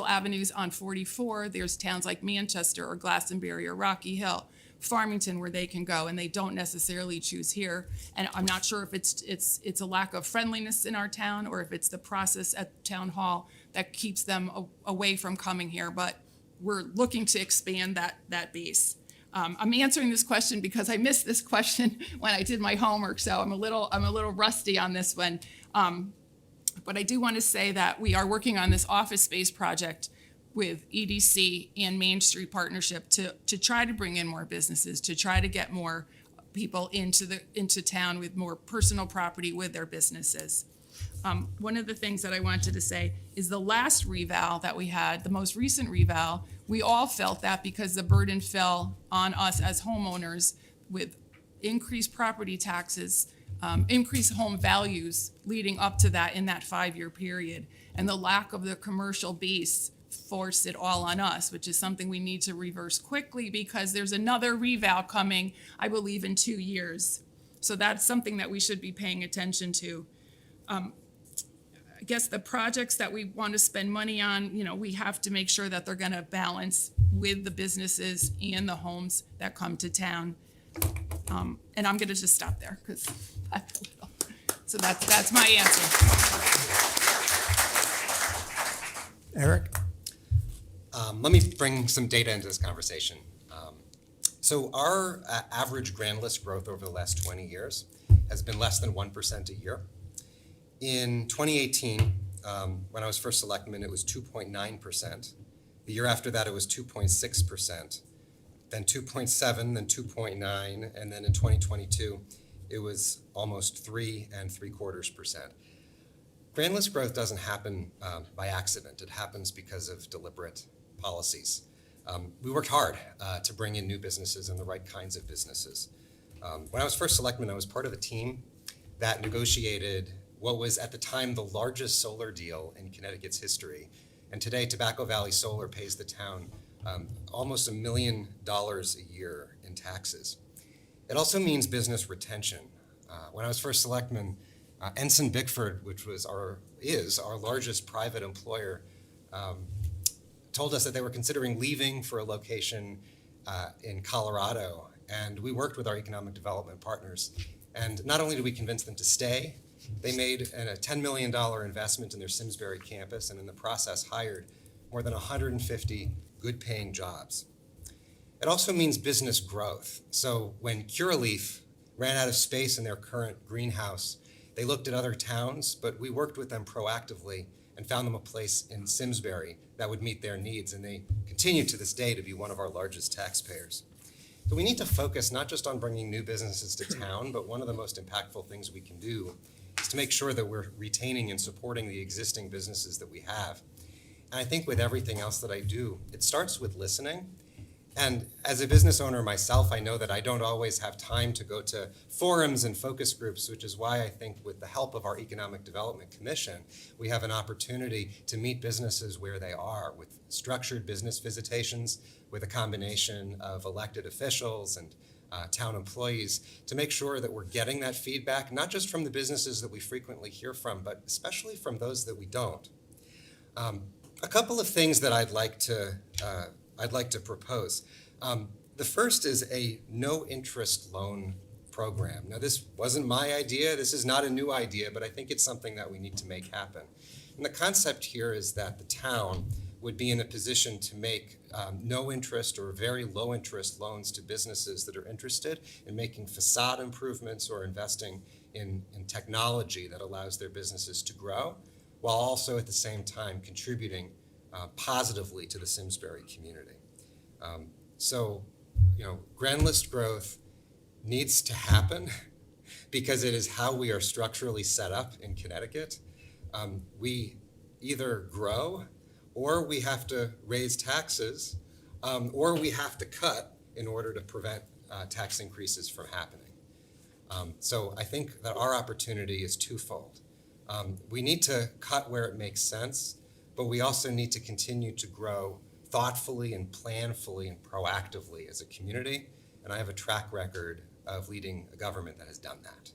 avenues on 44. There's towns like Manchester or Glastonbury or Rocky Hill, Farmington, where they can go, and they don't necessarily choose here. And I'm not sure if it's a lack of friendliness in our town or if it's the process at town hall that keeps them away from coming here. But we're looking to expand that base. I'm answering this question because I missed this question when I did my homework, so I'm a little rusty on this one. But I do want to say that we are working on this office space project with EDC and Main Street Partnership to try to bring in more businesses, to try to get more people into town with more personal property with their businesses. One of the things that I wanted to say is the last reval that we had, the most recent reval, we all felt that because the burden fell on us as homeowners with increased property taxes, increased home values leading up to that in that 5-year period. And the lack of the commercial base forced it all on us, which is something we need to reverse quickly because there's another reval coming, I believe, in 2 years. So that's something that we should be paying attention to. I guess the projects that we want to spend money on, we have to make sure that they're going to balance with the businesses and the homes that come to town. And I'm going to just stop there because that's a little. So that's my answer. Eric? Let me bring some data into this conversation. So our average grand list growth over the last 20 years has been less than 1% a year. In 2018, when I was first selectman, it was 2.9%. The year after that, it was 2.6%, then 2.7, then 2.9, and then in 2022, it was almost 3.75%. Grand list growth doesn't happen by accident. It happens because of deliberate policies. We worked hard to bring in new businesses and the right kinds of businesses. When I was first selectman, I was part of a team that negotiated what was at the time the largest solar deal in Connecticut's history. And today, Tobacco Valley Solar pays the town almost $1 million a year in taxes. It also means business retention. When I was first selectman, Ensign Bickford, which is our largest private employer, told us that they were considering leaving for a location in Colorado. And we worked with our economic development partners. And not only did we convince them to stay, they made a $10 million investment in their Simsbury campus and in the process hired more than 150 good-paying jobs. It also means business growth. So when Curaleaf ran out of space in their current greenhouse, they looked at other towns, but we worked with them proactively and found them a place in Simsbury that would meet their needs, and they continue to this day to be one of our largest taxpayers. So we need to focus not just on bringing new businesses to town, but one of the most impactful things we can do is to make sure that we're retaining and supporting the existing businesses that we have. And I think with everything else that I do, it starts with listening. And as a business owner myself, I know that I don't always have time to go to forums and focus groups, which is why I think with the help of our Economic Development Commission, we have an opportunity to meet businesses where they are with structured business visitations, with a combination of elected officials and town employees to make sure that we're getting that feedback, not just from the businesses that we frequently hear from, but especially from those that we don't. A couple of things that I'd like to propose. The first is a no-interest loan program. Now, this wasn't my idea. This is not a new idea, but I think it's something that we need to make happen. And the concept here is that the town would be in a position to make no interest or very low interest loans to businesses that are interested in making facade improvements or investing in technology that allows their businesses to grow, while also at the same time contributing positively to the Simsbury community. So, grand list growth needs to happen because it is how we are structurally set up in Connecticut. We either grow, or we have to raise taxes, or we have to cut in order to prevent tax increases from happening. So I think that our opportunity is twofold. We need to cut where it makes sense, but we also need to continue to grow thoughtfully and planfully and proactively as a community, and I have a track record of leading a government that has done that.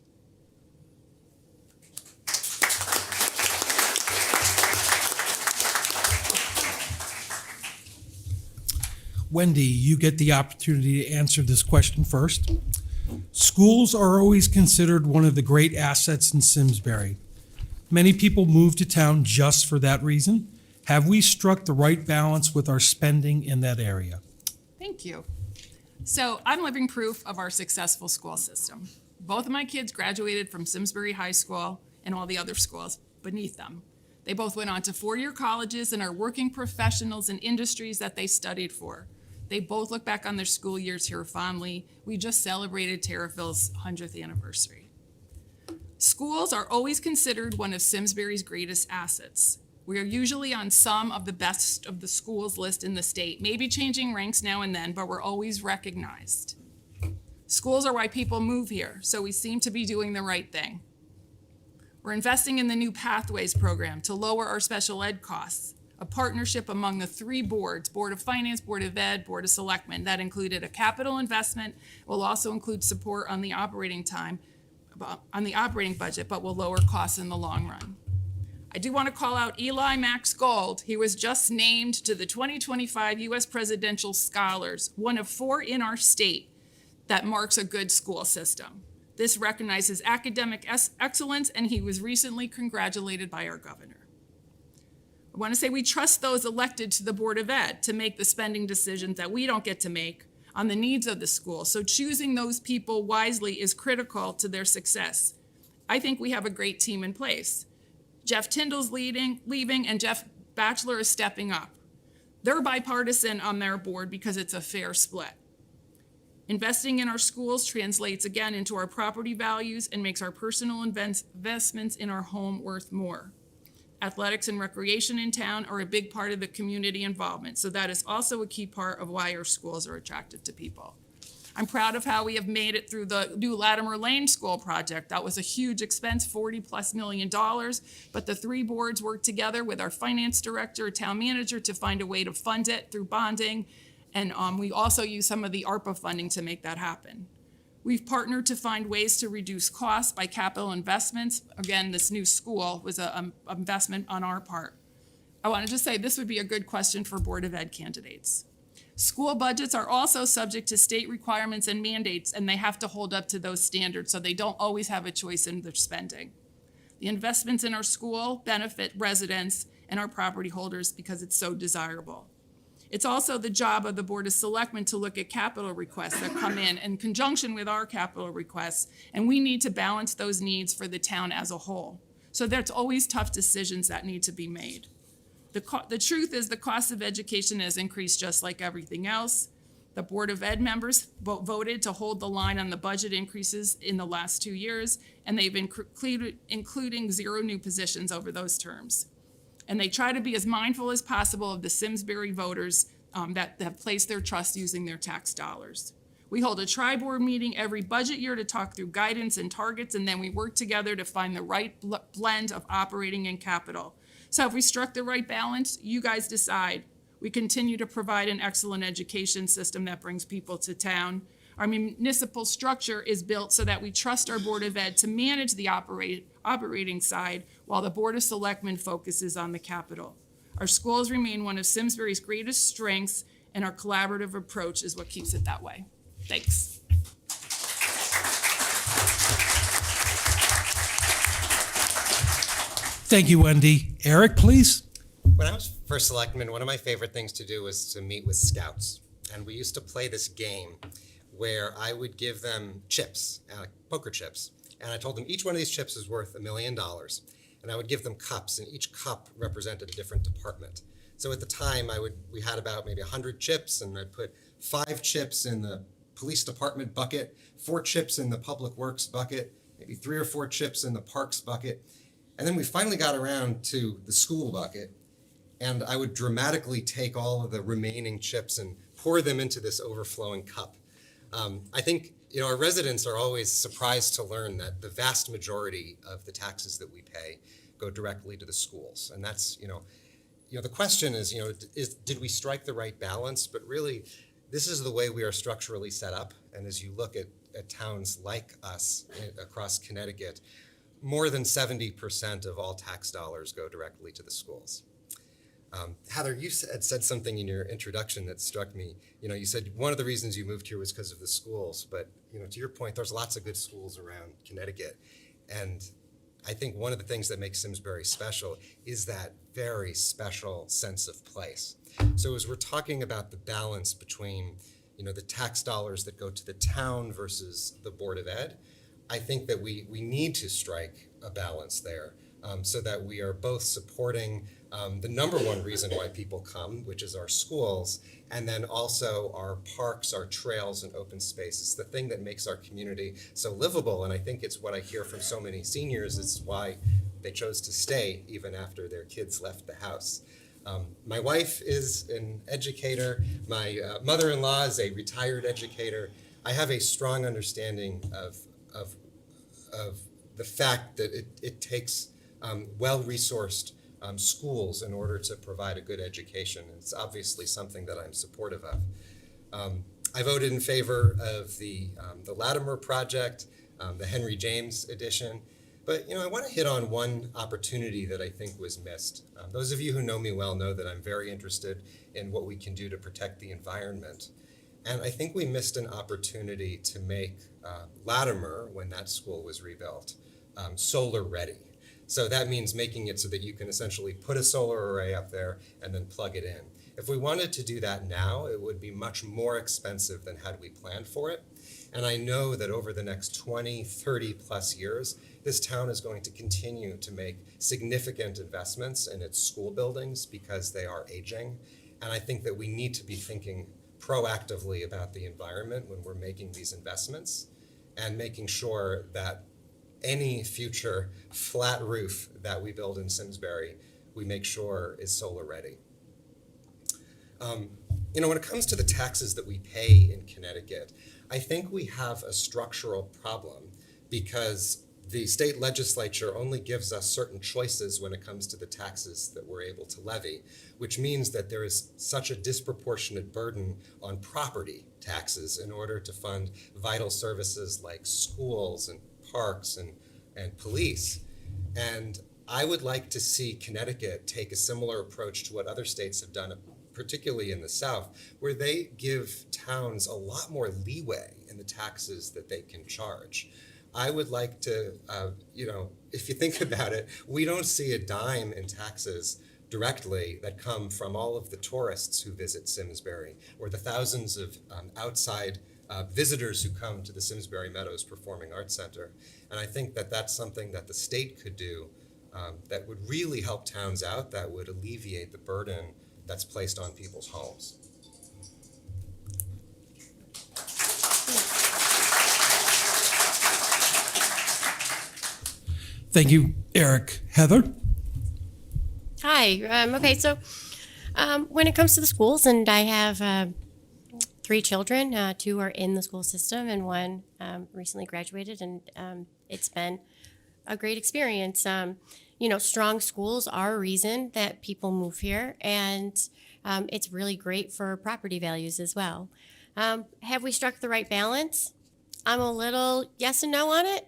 Wendy, you get the opportunity to answer this question first. Schools are always considered one of the great assets in Simsbury. Many people move to town just for that reason. Have we struck the right balance with our spending in that area? Thank you. So I'm living proof of our successful school system. Both of my kids graduated from Simsbury High School and all the other schools beneath them. They both went on to four-year colleges and are working professionals in industries that they studied for. They both look back on their school years here fondly. We just celebrated Terrifil's 100th anniversary. Schools are always considered one of Simsbury's greatest assets. We are usually on some of the best of the schools list in the state, maybe changing ranks now and then, but we're always recognized. Schools are why people move here, so we seem to be doing the right thing. We're investing in the new Pathways program to lower our special ed costs, a partnership among the three boards, Board of Finance, Board of Ed, Board of Selectmen. That included a capital investment, will also include support on the operating budget, but will lower costs in the long run. I do want to call out Eli Max Gold. He was just named to the 2025 U.S. Presidential Scholars, one of 4 in our state that marks a good school system. This recognizes academic excellence, and he was recently congratulated by our governor. I want to say we trust those elected to the Board of Ed to make the spending decisions that we don't get to make on the needs of the school. So choosing those people wisely is critical to their success. I think we have a great team in place. Jeff Tyndall's leaving, and Jeff Batchelor is stepping up. They're bipartisan on their board because it's a fair split. Investing in our schools translates again into our property values and makes our personal investments in our home worth more. Athletics and recreation in town are a big part of the community involvement, so that is also a key part of why our schools are attractive to people. I'm proud of how we have made it through the new Latimer Lane School project. That was a huge expense, $40+ million, but the three boards worked together with our finance director, town manager, to find a way to fund it through bonding, and we also used some of the ARPA funding to make that happen. We've partnered to find ways to reduce costs by capital investments. Again, this new school was an investment on our part. I want to just say this would be a good question for Board of Ed candidates. School budgets are also subject to state requirements and mandates, and they have to hold up to those standards, so they don't always have a choice in their spending. The investments in our school benefit residents and our property holders because it's so desirable. It's also the job of the Board of Selectmen to look at capital requests that come in conjunction with our capital requests, and we need to balance those needs for the town as a whole. So there's always tough decisions that need to be made. The truth is the cost of education has increased just like everything else. The Board of Ed members voted to hold the line on the budget increases in the last 2 years, and they've including 0 new positions over those terms. And they try to be as mindful as possible of the Simsbury voters that have placed their trust using their tax dollars. We hold a tri-board meeting every budget year to talk through guidance and targets, and then we work together to find the right blend of operating and capital. So if we struck the right balance, you guys decide. We continue to provide an excellent education system that brings people to town. Our municipal structure is built so that we trust our Board of Ed to manage the operating side while the Board of Selectmen focuses on the capital. Our schools remain one of Simsbury's greatest strengths, and our collaborative approach is what keeps it that way. Thanks. Thank you, Wendy. Eric, please. When I was first selectman, one of my favorite things to do was to meet with scouts. And we used to play this game where I would give them chips, poker chips. And I told them each one of these chips is worth $1 million. And I would give them cups, and each cup represented a different department. So at the time, we had about maybe 100 chips, and I'd put 5 chips in the police department bucket, 4 chips in the public works bucket, maybe 3 or 4 chips in the parks bucket. And then we finally got around to the school bucket, and I would dramatically take all of the remaining chips and pour them into this overflowing cup. I think our residents are always surprised to learn that the vast majority of the taxes that we pay go directly to the schools, and that's the question is did we strike the right balance? But really, this is the way we are structurally set up. And as you look at towns like us across Connecticut, more than 70% of all tax dollars go directly to the schools. Heather, you had said something in your introduction that struck me. You said one of the reasons you moved here was because of the schools, but to your point, there's lots of good schools around Connecticut. And I think one of the things that makes Simsbury special is that very special sense of place. So as we're talking about the balance between, the tax dollars that go to the town versus the Board of Ed, I think that we need to strike a balance there so that we are both supporting the number one reason why people come, which is our schools, and then also our parks, our trails, and open spaces, the thing that makes our community so livable. And I think it's what I hear from so many seniors. It's why they chose to stay even after their kids left the house. My wife is an educator. My mother-in-law is a retired educator. I have a strong understanding of the fact that it takes well-resourced schools in order to provide a good education. It's obviously something that I'm supportive of. I voted in favor of the Latimer project, the Henry James edition. But I want to hit on one opportunity that I think was missed. Those of you who know me well know that I'm very interested in what we can do to protect the environment. And I think we missed an opportunity to make Latimer, when that school was rebuilt, solar ready. So that means making it so that you can essentially put a solar array up there and then plug it in. If we wanted to do that now, it would be much more expensive than had we planned for it. And I know that over the next 20, 30 plus years, this town is going to continue to make significant investments in its school buildings because they are aging. And I think that we need to be thinking proactively about the environment when we're making these investments and making sure that any future flat roof that we build in Simsbury, we make sure is solar ready. When it comes to the taxes that we pay in Connecticut, I think we have a structural problem because the state legislature only gives us certain choices when it comes to the taxes that we're able to levy, which means that there is such a disproportionate burden on property taxes in order to fund vital services like schools and parks and police. And I would like to see Connecticut take a similar approach to what other states have done, particularly in the South, where they give towns a lot more leeway in the taxes that they can charge. I would like to, if you think about it, we don't see a dime in taxes directly that come from all of the tourists who visit Simsbury or the thousands of outside visitors who come to the Simsbury Meadows Performing Arts Center. And I think that that's something that the state could do that would really help towns out, that would alleviate the burden that's placed on people's homes. Thank you, Eric. Heather? Hi. Okay, so when it comes to the schools, and I have 3 children, 2 are in the school system, and 1 recently graduated, and it's been a great experience. Strong schools are a reason that people move here, and it's really great for property values as well. Have we struck the right balance? I'm a little yes and no on it.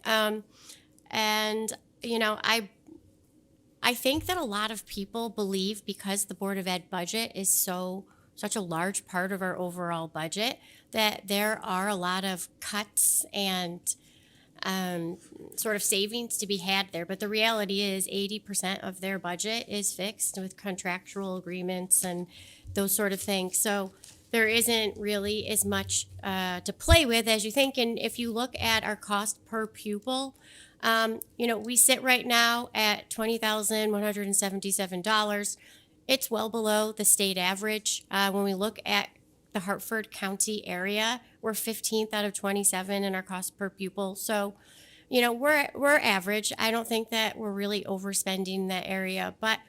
I think that a lot of people believe because the Board of Ed budget is so such a large part of our overall budget that there are a lot of cuts and sort of savings to be had there. But the reality is 80% of their budget is fixed with contractual agreements and those sort of things. So there isn't really as much to play with as you think. And if you look at our cost per pupil, we sit right now at $20,177. It's well below the state average. When we look at the Hartford County area, we're 15th out of 27 in our cost per pupil. So, we're average. I don't think that we're really overspending in that area. But,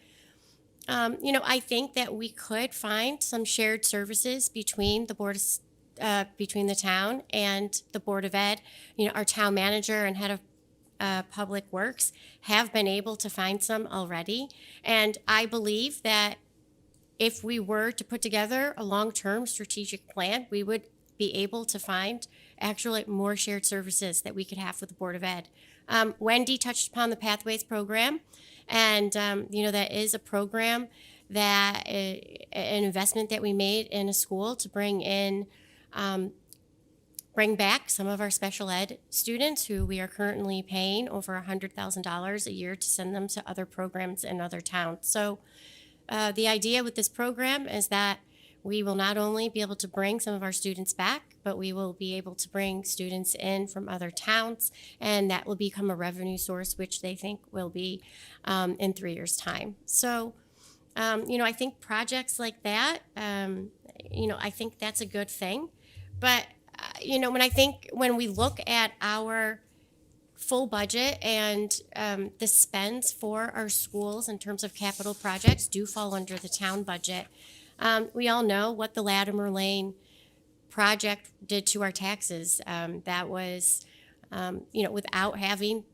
I think that we could find some shared services between the between the town and the Board of Ed. Our town manager and head of Public Works have been able to find some already. And I believe that if we were to put together a long-term strategic plan, we would be able to find actually more shared services that we could have with the Board of Ed. Wendy touched upon the Pathways program, and that is a program that an investment that we made in a school to bring back some of our special ed students who we are currently paying over $100,000 a year to send them to other programs in other towns. So the idea with this program is that we will not only be able to bring some of our students back, but we will be able to bring students in from other towns, and that will become a revenue source, which they think will be in 3 years' time. So, I think projects like that, I think that's a good thing. But, when we look at our full budget and the spends for our schools in terms of capital projects do fall under the town budget. We all know what the Latimer Lane project did to our taxes. That was, without having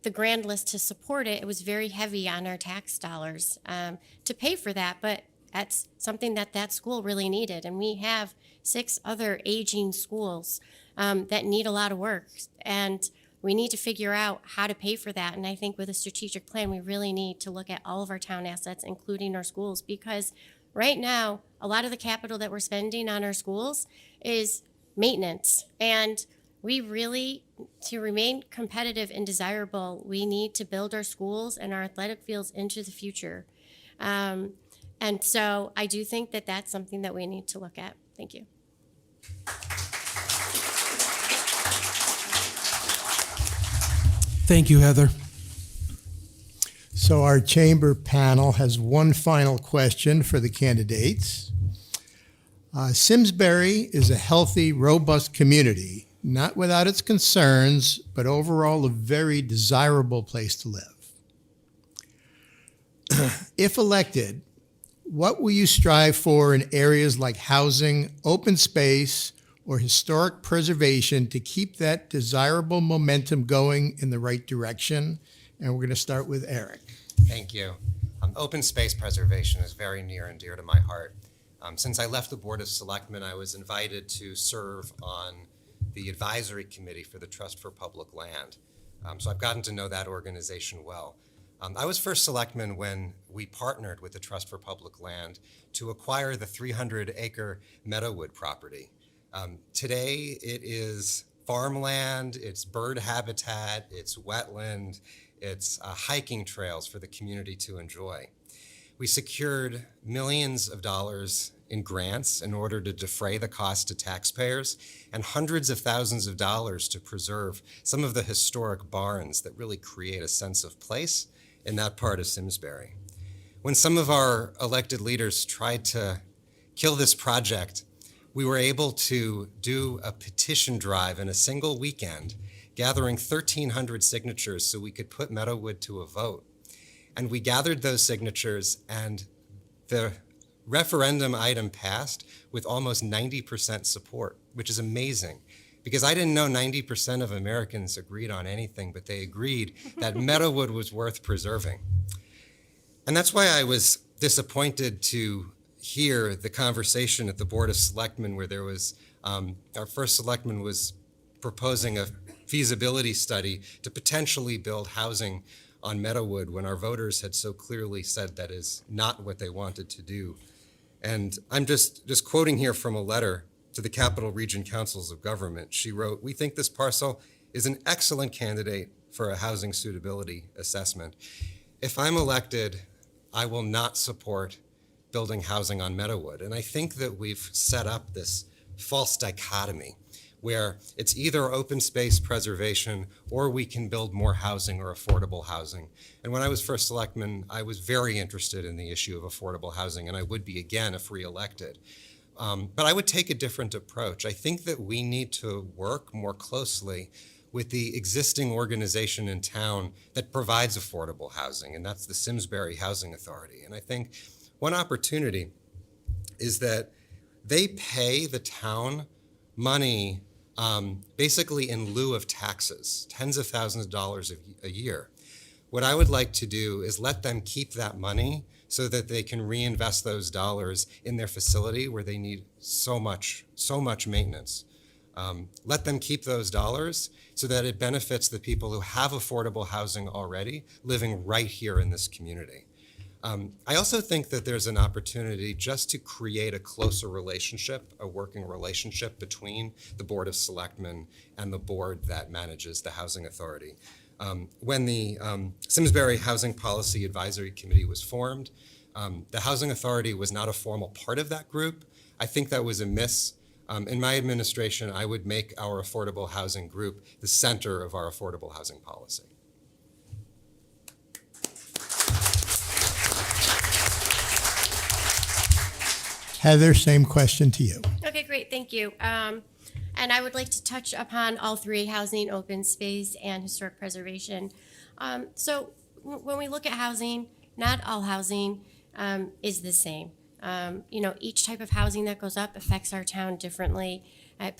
the grand list to support it, it was very heavy on our tax dollars to pay for that. But that's something that school really needed. And we have 6 other aging schools that need a lot of work. And we need to figure out how to pay for that. And I think with a strategic plan, we really need to look at all of our town assets, including our schools, because right now, a lot of the capital that we're spending on our schools is maintenance. And we really, to remain competitive and desirable, we need to build our schools and our athletic fields into the future. And so I do think that that's something that we need to look at. Thank you. Thank you, Heather. So our chamber panel has one final question for the candidates. Simsbury is a healthy, robust community, not without its concerns, but overall a very desirable place to live. If elected, what will you strive for in areas like housing, open space, or historic preservation to keep that desirable momentum going in the right direction? And we're going to start with Eric. Thank you. Open space preservation is very near and dear to my heart. Since I left the Board of Selectmen, I was invited to serve on the advisory committee for the Trust for Public Land. So I've gotten to know that organization well. I was first selectman when we partnered with the Trust for Public Land to acquire the 300-acre Meadowwood property. Today, it is farmland, it's bird habitat, it's wetland, it's hiking trails for the community to enjoy. We secured millions of dollars in grants in order to defray the cost to taxpayers and hundreds of thousands of dollars to preserve some of the historic barns that really create a sense of place in that part of Simsbury. When some of our elected leaders tried to kill this project, we were able to do a petition drive in a single weekend, gathering 1,300 signatures so we could put Meadowwood to a vote. And we gathered those signatures, and the referendum item passed with almost 90% support, which is amazing, because I didn't know 90% of Americans agreed on anything, but they agreed that Meadowwood was worth preserving. And that's why I was disappointed to hear the conversation at the Board of Selectmen where there was, our first selectman was proposing a feasibility study to potentially build housing on Meadowwood when our voters had so clearly said that is not what they wanted to do. And I'm just quoting here from a letter to the Capital Region Councils of Government. She wrote, "We think this parcel is an excellent candidate for a housing suitability assessment. If I'm elected, I will not support building housing on Meadowood." And I think that we've set up this false dichotomy where it's either open space preservation or we can build more housing or affordable housing. And when I was first selectman, I was very interested in the issue of affordable housing, and I would be again if reelected. But I would take a different approach. I think that we need to work more closely with the existing organization in town that provides affordable housing, and that's the Simsbury Housing Authority. And I think one opportunity is that they pay the town money basically in lieu of taxes, tens of thousands of dollars a year. What I would like to do is let them keep that money so that they can reinvest those dollars in their facility where they need so much maintenance. Let them keep those dollars so that it benefits the people who have affordable housing already living right here in this community. I also think that there's an opportunity just to create a closer relationship, a working relationship between the Board of Selectmen and the board that manages the Housing Authority. When the Simsbury Housing Policy Advisory Committee was formed, the Housing Authority was not a formal part of that group. I think that was a miss. In my administration, I would make our affordable housing group the center of our affordable housing policy. Heather, same question to you. Okay, great, thank you. And I would like to touch upon all three: housing, open space, and historic preservation. So when we look at housing, not all housing is the same. Each type of housing that goes up affects our town differently. It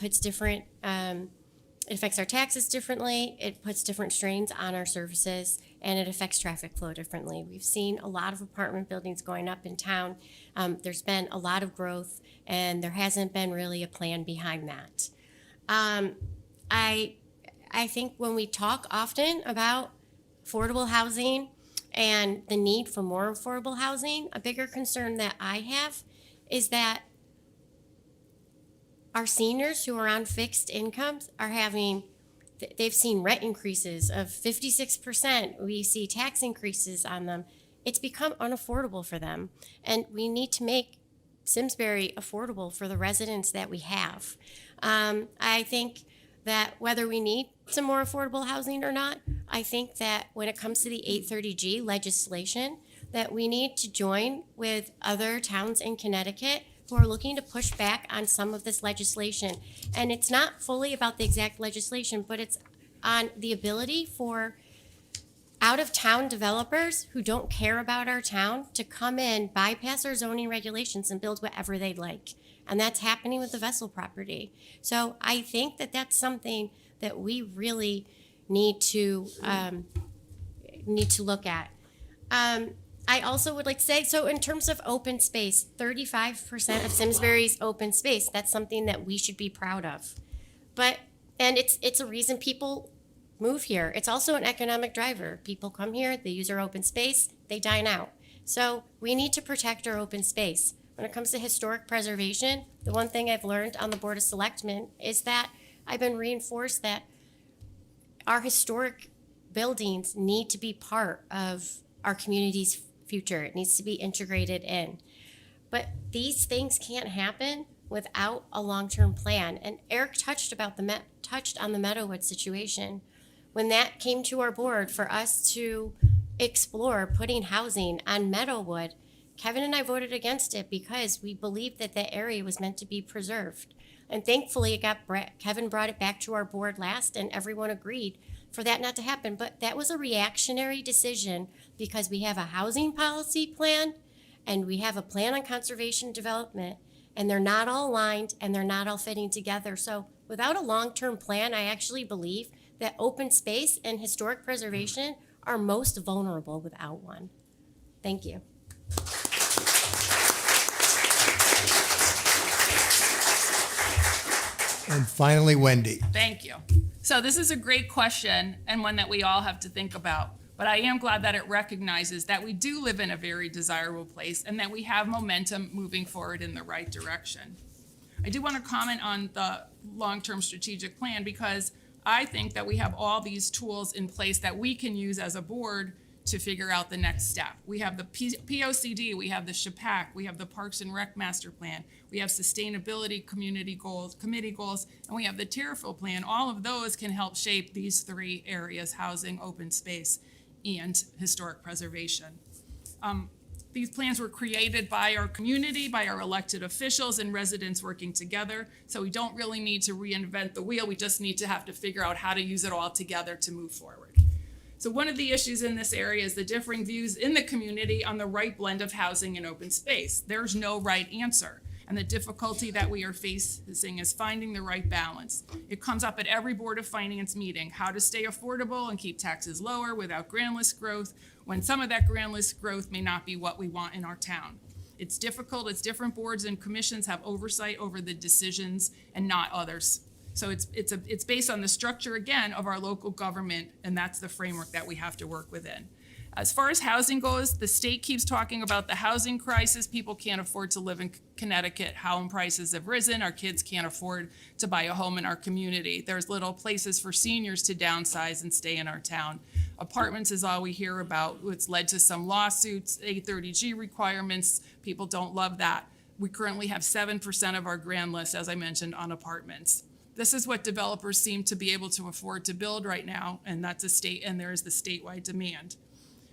affects our taxes differently. It puts different strains on our services, and it affects traffic flow differently. We've seen a lot of apartment buildings going up in town. There's been a lot of growth, and there hasn't been really a plan behind that. I think when we talk often about affordable housing and the need for more affordable housing, a bigger concern that I have is that our seniors who are on fixed incomes they've seen rent increases of 56%. We see tax increases on them. It's become unaffordable for them. And we need to make Simsbury affordable for the residents that we have. I think that whether we need some more affordable housing or not, I think that when it comes to the 830G legislation, that we need to join with other towns in Connecticut who are looking to push back on some of this legislation. And it's not fully about the exact legislation, but it's on the ability for out-of-town developers who don't care about our town to come in, bypass our zoning regulations, and build whatever they'd like. And that's happening with the Vessel property. So I think that that's something that we really need to look at. I also would like to say, so in terms of open space, 35% of Simsbury's open space, that's something that we should be proud of. And it's a reason people move here. It's also an economic driver. People come here, they use our open space, they dine out. So we need to protect our open space. When it comes to historic preservation, the one thing I've learned on the Board of Selectmen is that I've been reinforced that our historic buildings need to be part of our community's future. It needs to be integrated in. But these things can't happen without a long-term plan. And Eric touched on the Meadowood situation. When that came to our board for us to explore putting housing on Meadowood, Kevin and I voted against it because we believed that that area was meant to be preserved. And thankfully, Kevin brought it back to our board last, and everyone agreed for that not to happen. But that was a reactionary decision because we have a housing policy plan and we have a plan on conservation development, and they're not all aligned and they're not all fitting together. So without a long-term plan, I actually believe that open space and historic preservation are most vulnerable without one. Thank you. And finally, Wendy. Thank you. So this is a great question and one that we all have to think about. But I am glad that it recognizes that we do live in a very desirable place and that we have momentum moving forward in the right direction. I do want to comment on the long-term strategic plan because I think that we have all these tools in place that we can use as a board to figure out the next step. We have the POCD, we have the SHPAC, we have the Parks and Rec Master Plan, we have sustainability community goals, committee goals, and we have the Terrifill Plan. All of those can help shape these three areas: housing, open space, and historic preservation. These plans were created by our community, by our elected officials and residents working together. So we don't really need to reinvent the wheel. We just need to have to figure out how to use it all together to move forward. So one of the issues in this area is the differing views in the community on the right blend of housing and open space. There's no right answer. And the difficulty that we are facing is finding the right balance. It comes up at every Board of Finance meeting: how to stay affordable and keep taxes lower without grand list growth, when some of that grand list growth may not be what we want in our town. It's difficult. It's different boards and commissions have oversight over the decisions and not others. So it's based on the structure, again, of our local government, and that's the framework that we have to work within. As far as housing goes, the state keeps talking about the housing crisis. People can't afford to live in Connecticut. Home prices have risen. Our kids can't afford to buy a home in our community. There's little places for seniors to downsize and stay in our town. Apartments is all we hear about. It's led to some lawsuits, 830G requirements. People don't love that. We currently have 7% of our grand list, as I mentioned, on apartments. This is what developers seem to be able to afford to build right now, and that's a state, and there is the statewide demand.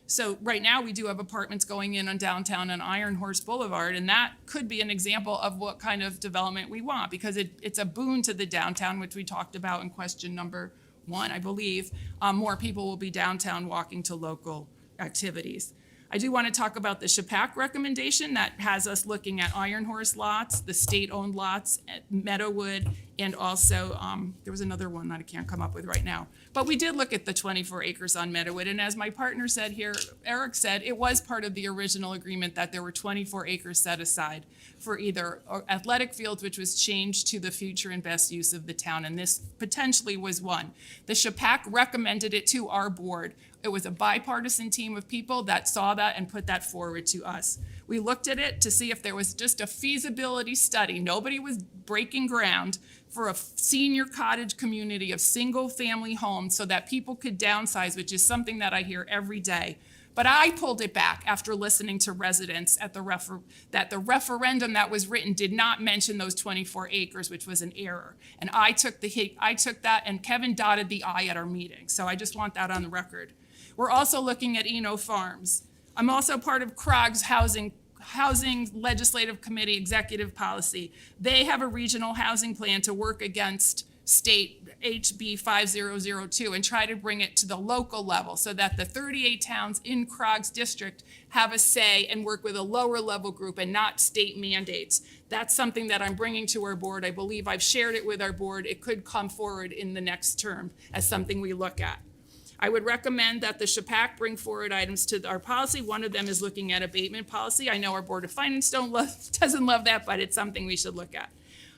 So right now, we do have apartments going in on downtown and Iron Horse Boulevard, and that could be an example of what kind of development we want, because it's a boon to the downtown, which we talked about in question number 1, I believe. More people will be downtown walking to local activities. I do want to talk about the SHPAC recommendation that has us looking at Iron Horse lots, the state-owned lots at Meadowwood, and also there was another one that I can't come up with right now. But we did look at the 24 acres on Meadowwood, and as my partner said here, Eric said, it was part of the original agreement that there were 24 acres set aside for either athletic fields, which was changed to the future and best use of the town, and this potentially was one. The SHPAC recommended it to our board. It was a bipartisan team of people that saw that and put that forward to us. We looked at it to see if there was just a feasibility study. Nobody was breaking ground for a senior cottage community of single-family homes so that people could downsize, which is something that I hear every day. But I pulled it back after listening to residents at that the referendum that was written did not mention those 24 acres, which was an error. And I took that, and Kevin dotted the I at our meeting. So I just want that on the record. We're also looking at Eno Farms. I'm also part of CROG's Housing Legislative Committee Executive Policy. They have a regional housing plan to work against state HB 5002 and try to bring it to the local level so that the 38 towns in CROG's district have a say and work with a lower level group and not state mandates. That's something that I'm bringing to our board. I believe I've shared it with our board. It could come forward in the next term as something we look at. I would recommend that the SHPAC bring forward items to our policy. One of them is looking at abatement policy. I know our Board of Finance doesn't love that, but it's something we should look at.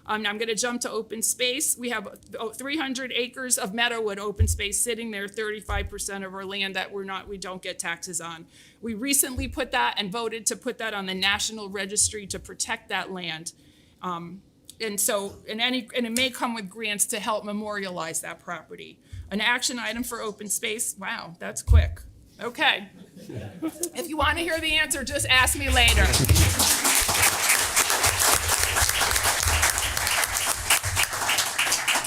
I'm going to jump to open space. We have 300 acres of Meadowwood open space sitting there, 35% of our land that we don't get taxes on. We recently put that and voted to put that on the National Registry to protect that land. And it may come with grants to help memorialize that property. An action item for open space. Wow, that's quick. Okay. If you want to hear the answer, just ask me later.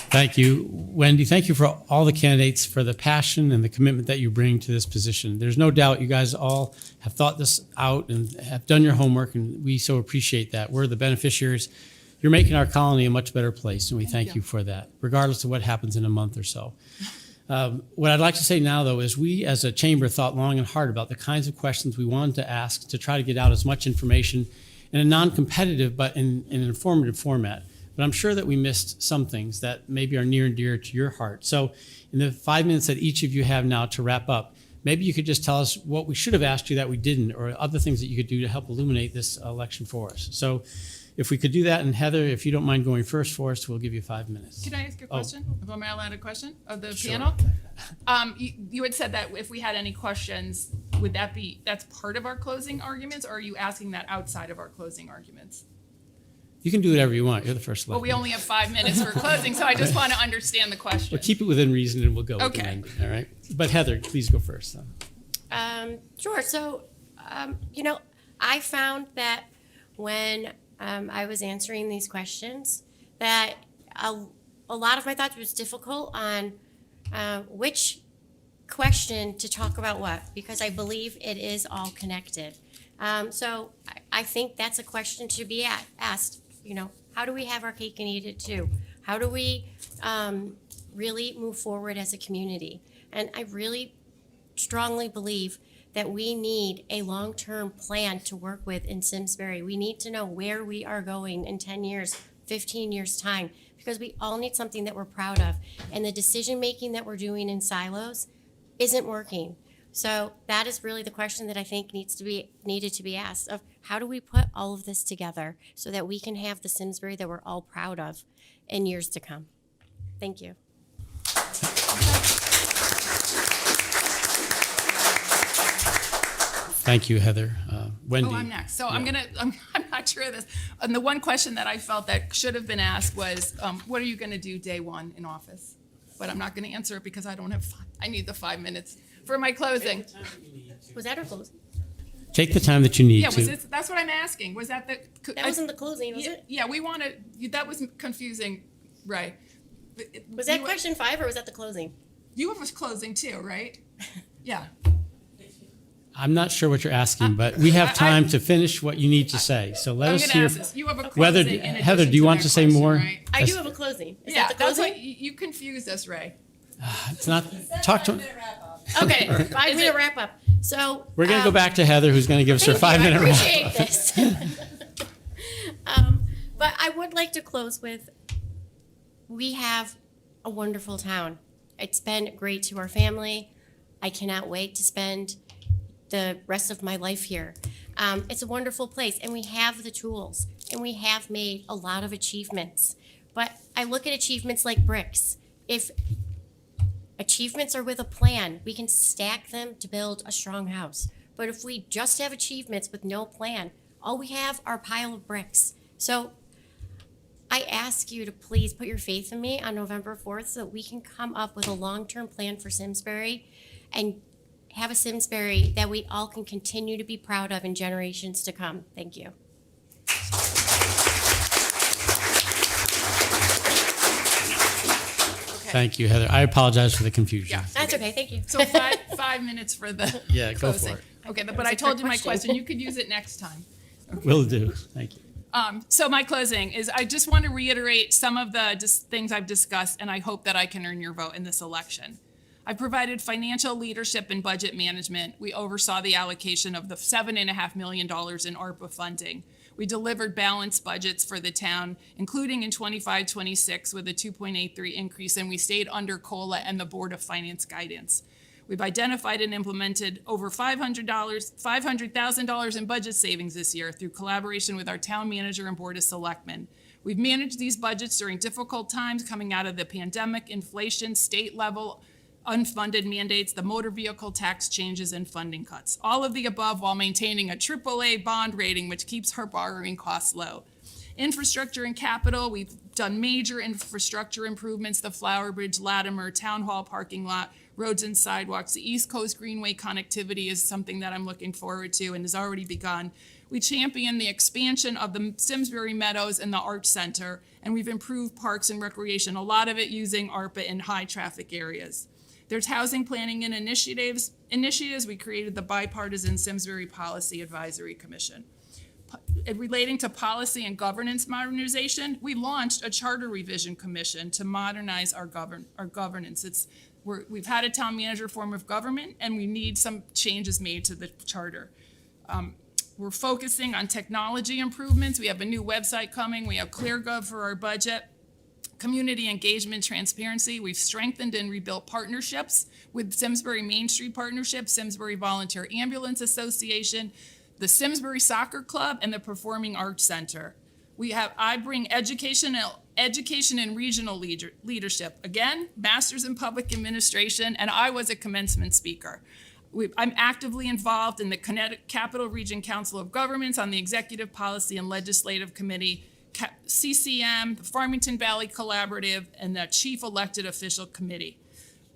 Thank you, Wendy. Thank you for all the candidates for the passion and the commitment that you bring to this position. There's no doubt you guys all have thought this out and have done your homework, and we so appreciate that. We're the beneficiaries. You're making our colony a much better place, and we thank you for that, regardless of what happens in a month or so. What I'd like to say now, though, is we as a chamber thought long and hard about the kinds of questions we wanted to ask to try to get out as much information in a non-competitive but in an informative format. But I'm sure that we missed some things that maybe are near and dear to your heart. So in the 5 minutes that each of you have now to wrap up, maybe you could just tell us what we should have asked you that we didn't, or other things that you could do to help illuminate this election for us. So if we could do that, and Heather, if you don't mind going first for us, we'll give you 5 minutes. Can I ask a Oh. question? Am I allowed a question of the Sure. panel? You had said that if we had any questions, would that be, that's part of our closing arguments, or are you asking that outside of our closing arguments? You can do whatever you want. You're the first Well, one. we only have 5 minutes for closing, so I just want to understand the question. But keep it within reason, and we'll go with Okay. Wendy, all right? But Heather, please go first. Sure. So, I found that when I was answering these questions, that a lot of my thoughts was difficult on which question to talk about what, because I believe it is all connected. So I think that's a question to be asked. How do we have our cake and eat it too? How do we really move forward as a community? And I really strongly believe that we need a long-term plan to work with in Simsbury. We need to know where we are going in 10 years, 15 years' time, because we all need something that we're proud of. And the decision-making that we're doing in silos isn't working. So that is really the question that I think needed to be asked of how do we put all of this together so that we can have the Simsbury that we're all proud of in years to come. Thank you. Thank you, Heather. Wendy? Oh, I'm next. So I'm not sure of this. And the one question that I felt that should have been asked was, what are you gonna do day one in office? But I'm not gonna answer it because I don't have, I need the 5 minutes for my closing. Was that our closing? Take the time that you need Yeah, to. was this, that's what I'm asking. Was that the? That wasn't the closing, was it? Yeah, we wanna, that was confusing, right? Was that You- question 5 or was that the closing? You was closing too, right? Yeah. I'm not sure what you're asking, but we have time to finish what you need to say. So let I'm us gonna hear. ask this. You have a Whether, closing in Heather, addition do you want that to say question, more? right? I do have a closing. Is Yeah, that the that's closing? what, you confused us, Ray. It's not, talk to, Okay, 5 Is minute it- wrap up. So. we're going to go back to Heather, who's going to give us her Thank you. 5 minute I wrap. appreciate this. But I would like to close with, we have a wonderful town. It's been great to our family. I cannot wait to spend the rest of my life here. It's a wonderful place, and we have the tools, and we have made a lot of achievements. But I look at achievements like bricks. If achievements are with a plan, we can stack them to build a strong house. But if we just have achievements with no plan, all we have are a pile of bricks. So I ask you to please put your faith in me on November 4th so that we can come up with a long-term plan for Simsbury and have a Simsbury that we all can continue to be proud of in generations to come. Thank you. Thank you, Heather. I apologize for the confusion. Yeah. That's okay, thank you. So 5 minutes for the Yeah, go for closing. it. Okay, but was I a told quick you my question. question. You could use it next time. Will do. Thank you. So my closing is I just want to reiterate some of the things I've discussed, and I hope that I can earn your vote in this election. I provided financial leadership and budget management. We oversaw the allocation of the $7.5 million in ARPA funding. We delivered balanced budgets for the town, including in 25-26 with a 2.83 increase, and we stayed under COLA and the Board of Finance guidance. We've identified and implemented over $500,000 in budget savings this year through collaboration with our town manager and Board of Selectmen. We've managed these budgets during difficult times coming out of the pandemic, inflation, state level, unfunded mandates, the motor vehicle tax changes, and funding cuts. All of the above while maintaining a AAA bond rating, which keeps our borrowing costs low. Infrastructure and capital, we've done major infrastructure improvements, the Flower Bridge, Latimer, Town Hall parking lot, roads and sidewalks. The East Coast Greenway connectivity is something that I'm looking forward to and has already begun. We champion the expansion of the Simsbury Meadows and the Arts Center, and we've improved parks and recreation, a lot of it using ARPA in high traffic areas. There's housing planning and initiatives. We created the bipartisan Simsbury Policy Advisory Commission. Relating to policy and governance modernization, we launched a charter revision commission to modernize our governance. We've had a town manager form of government, and we need some changes made to the charter. We're focusing on technology improvements. We have a new website coming. We have ClearGov for our budget. Community engagement, transparency. We've strengthened and rebuilt partnerships with Simsbury Main Street Partnership, Simsbury Volunteer Ambulance Association, the Simsbury Soccer Club, and the Performing Arts Center. I bring education and regional leadership. Again, master's in public administration, and I was a commencement speaker. I'm actively involved in the Connecticut Capital Region Council of Governments on the Executive Policy and Legislative Committee, CCM, the Farmington Valley Collaborative, and the Chief Elected Official Committee.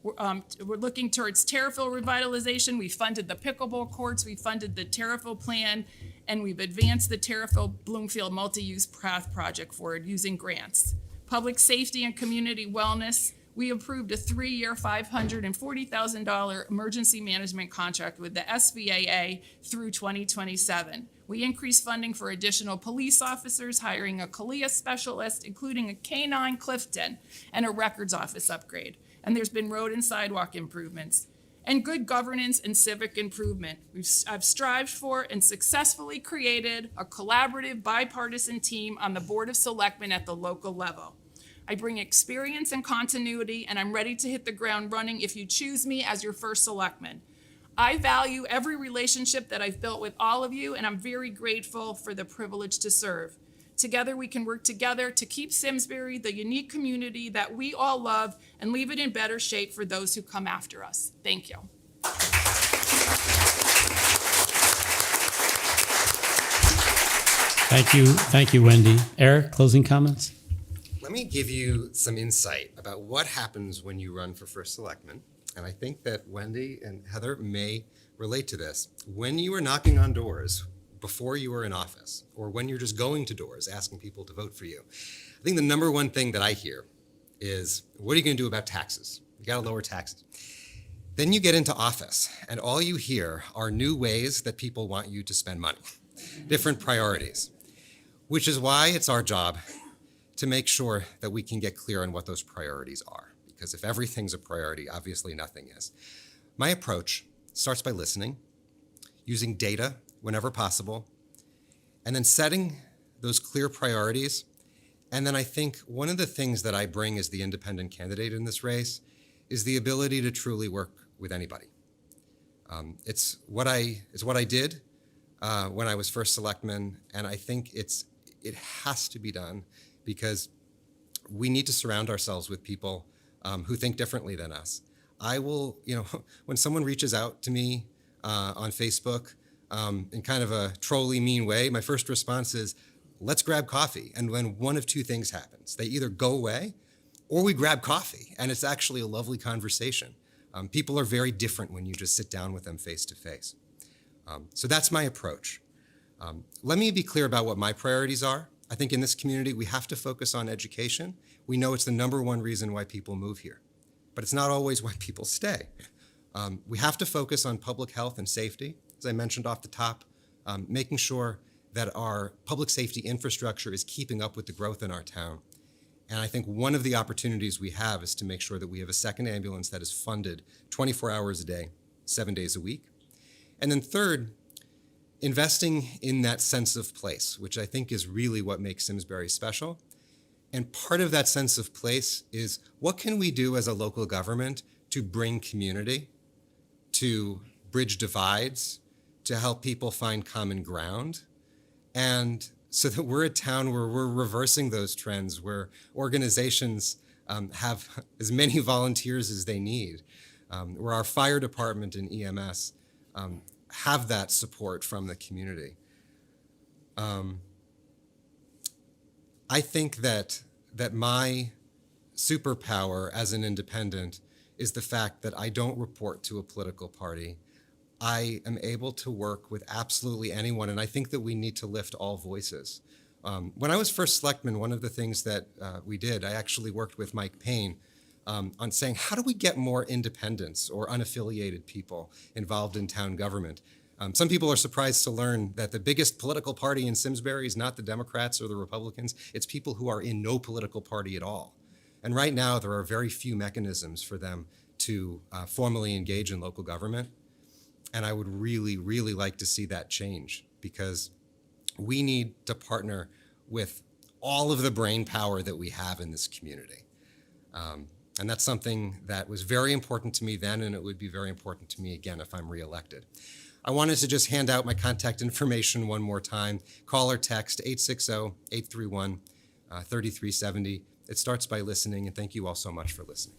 We're looking towards Terriffill revitalization. We funded the pickleball courts, we funded the Terriffill plan, and we've advanced the Terriffill Bloomfield multi-use path project forward using grants. Public safety and community wellness, we approved a 3-year, $540,000 emergency management contract with the SVAA through 2027. We increased funding for additional police officers, hiring a CALIA specialist, including a K-9 Clifton, and a records office upgrade. And there's been road and sidewalk improvements. And good governance and civic improvement. I've strived for and successfully created a collaborative bipartisan team on the Board of Selectmen at the local level. I bring experience and continuity, and I'm ready to hit the ground running if you choose me as your first selectman. I value every relationship that I've built with all of you, and I'm very grateful for the privilege to serve. Together, we can work together to keep Simsbury the unique community that we all love and leave it in better shape for those who come after us. Thank you. Thank you, Wendy. Eric, closing comments? Let me give you some insight about what happens when you run for first selectman. And I think that Wendy and Heather may relate to this. When you are knocking on doors before you are in office, or when you're just going to doors asking people to vote for you, I think the number one thing that I hear is, what are you going to do about taxes? You got to lower taxes. Then you get into office, and all you hear are new ways that people want you to spend money, different priorities, which is why it's our job to make sure that we can get clear on what those priorities are. Because if everything's a priority, obviously nothing is. My approach starts by listening, using data whenever possible, and then setting those clear priorities. And then I think one of the things that I bring as the independent candidate in this race is the ability to truly work with anybody. It's what I did when I was first selectman, and I think it has to be done because we need to surround ourselves with people who think differently than us. I will, when someone reaches out to me on Facebook in kind of a trolly, mean way, my first response is, let's grab coffee. And when one of two things happens, they either go away or we grab coffee, and it's actually a lovely conversation. People are very different when you just sit down with them face to face. So that's my approach. Let me be clear about what my priorities are. I think in this community, we have to focus on education. We know it's the number one reason why people move here, but it's not always why people stay. We have to focus on public health and safety, as I mentioned off the top, making sure that our public safety infrastructure is keeping up with the growth in our town. And I think one of the opportunities we have is to make sure that we have a second ambulance that is funded 24 hours a day, 7 days a week. And then third, investing in that sense of place, which I think is really what makes Simsbury special. And part of that sense of place is, what can we do as a local government to bring community, to bridge divides, to help people find common ground, and so that we're a town where we're reversing those trends, where organizations have as many volunteers as they need, where our fire department and EMS have that support from the community. I think that my superpower as an independent is the fact that I don't report to a political party. I am able to work with absolutely anyone, and I think that we need to lift all voices. When I was first selectman, one of the things that we did, I actually worked with Mike Payne on saying, how do we get more independents or unaffiliated people involved in town government? Some people are surprised to learn that the biggest political party in Simsbury is not the Democrats or the Republicans. It's people who are in no political party at all. And right now, there are very few mechanisms for them to formally engage in local government. And I would really, really like to see that change, because we need to partner with all of the brain power that we have in this community. And that's something that was very important to me then, and it would be very important to me again if I'm reelected. I wanted to just hand out my contact information one more time. Call or text 860-831-3370. It starts by listening, and thank you all so much for listening.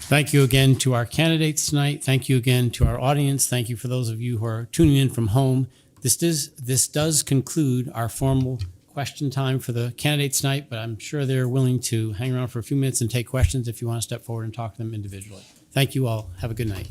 Thank you again to our candidates tonight. Thank you again to our audience. Thank you for those of you who are tuning in from home. This does conclude our formal question time for the candidates tonight, but I'm sure they're willing to hang around for a few minutes and take questions if you want to step forward and talk to them individually. Thank you all. Have a good night.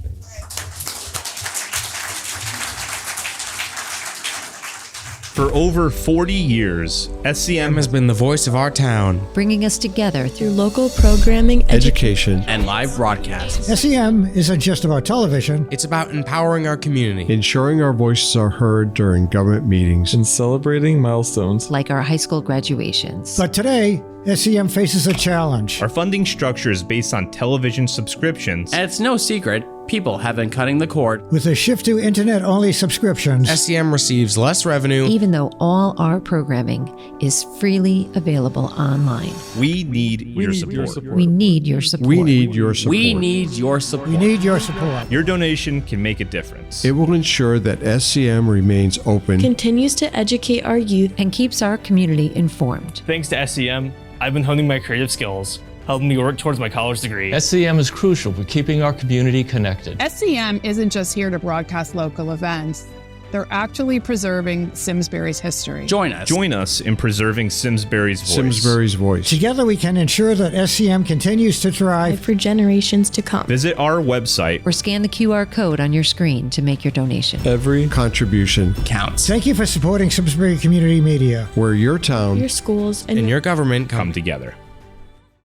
For over 40 years, SCM has been the voice of our town, bringing us together through local programming, education, and live broadcasts. SCM isn't just about television. It's about empowering our community, ensuring our voices are heard during government meetings, and celebrating milestones like our high school graduations. But today, SCM faces a challenge. Our funding structure is based on television subscriptions. And it's no secret, people have been cutting the cord. With a shift to internet-only subscriptions, SCM receives less revenue, even though all our programming is freely available online. We need your support. We need your support. We need your support. We need your support. We need your support. Your donation can make a difference. It will ensure that SCM remains open, continues to educate our youth, and keeps our community informed. Thanks to SCM, I've been honing my creative skills, helping me work towards my college degree. SCM is crucial for keeping our community connected. SCM isn't just here to broadcast local events. They're actually preserving Simsbury's history. Join us. Join us in preserving Simsbury's voice. Simsbury's voice. Together we can ensure that SCM continues to thrive for generations to come. Visit our website or scan the QR code on your screen to make your donation. Every contribution counts. Thank you for supporting Simsbury Community Media, where your town, your schools, and your government come together.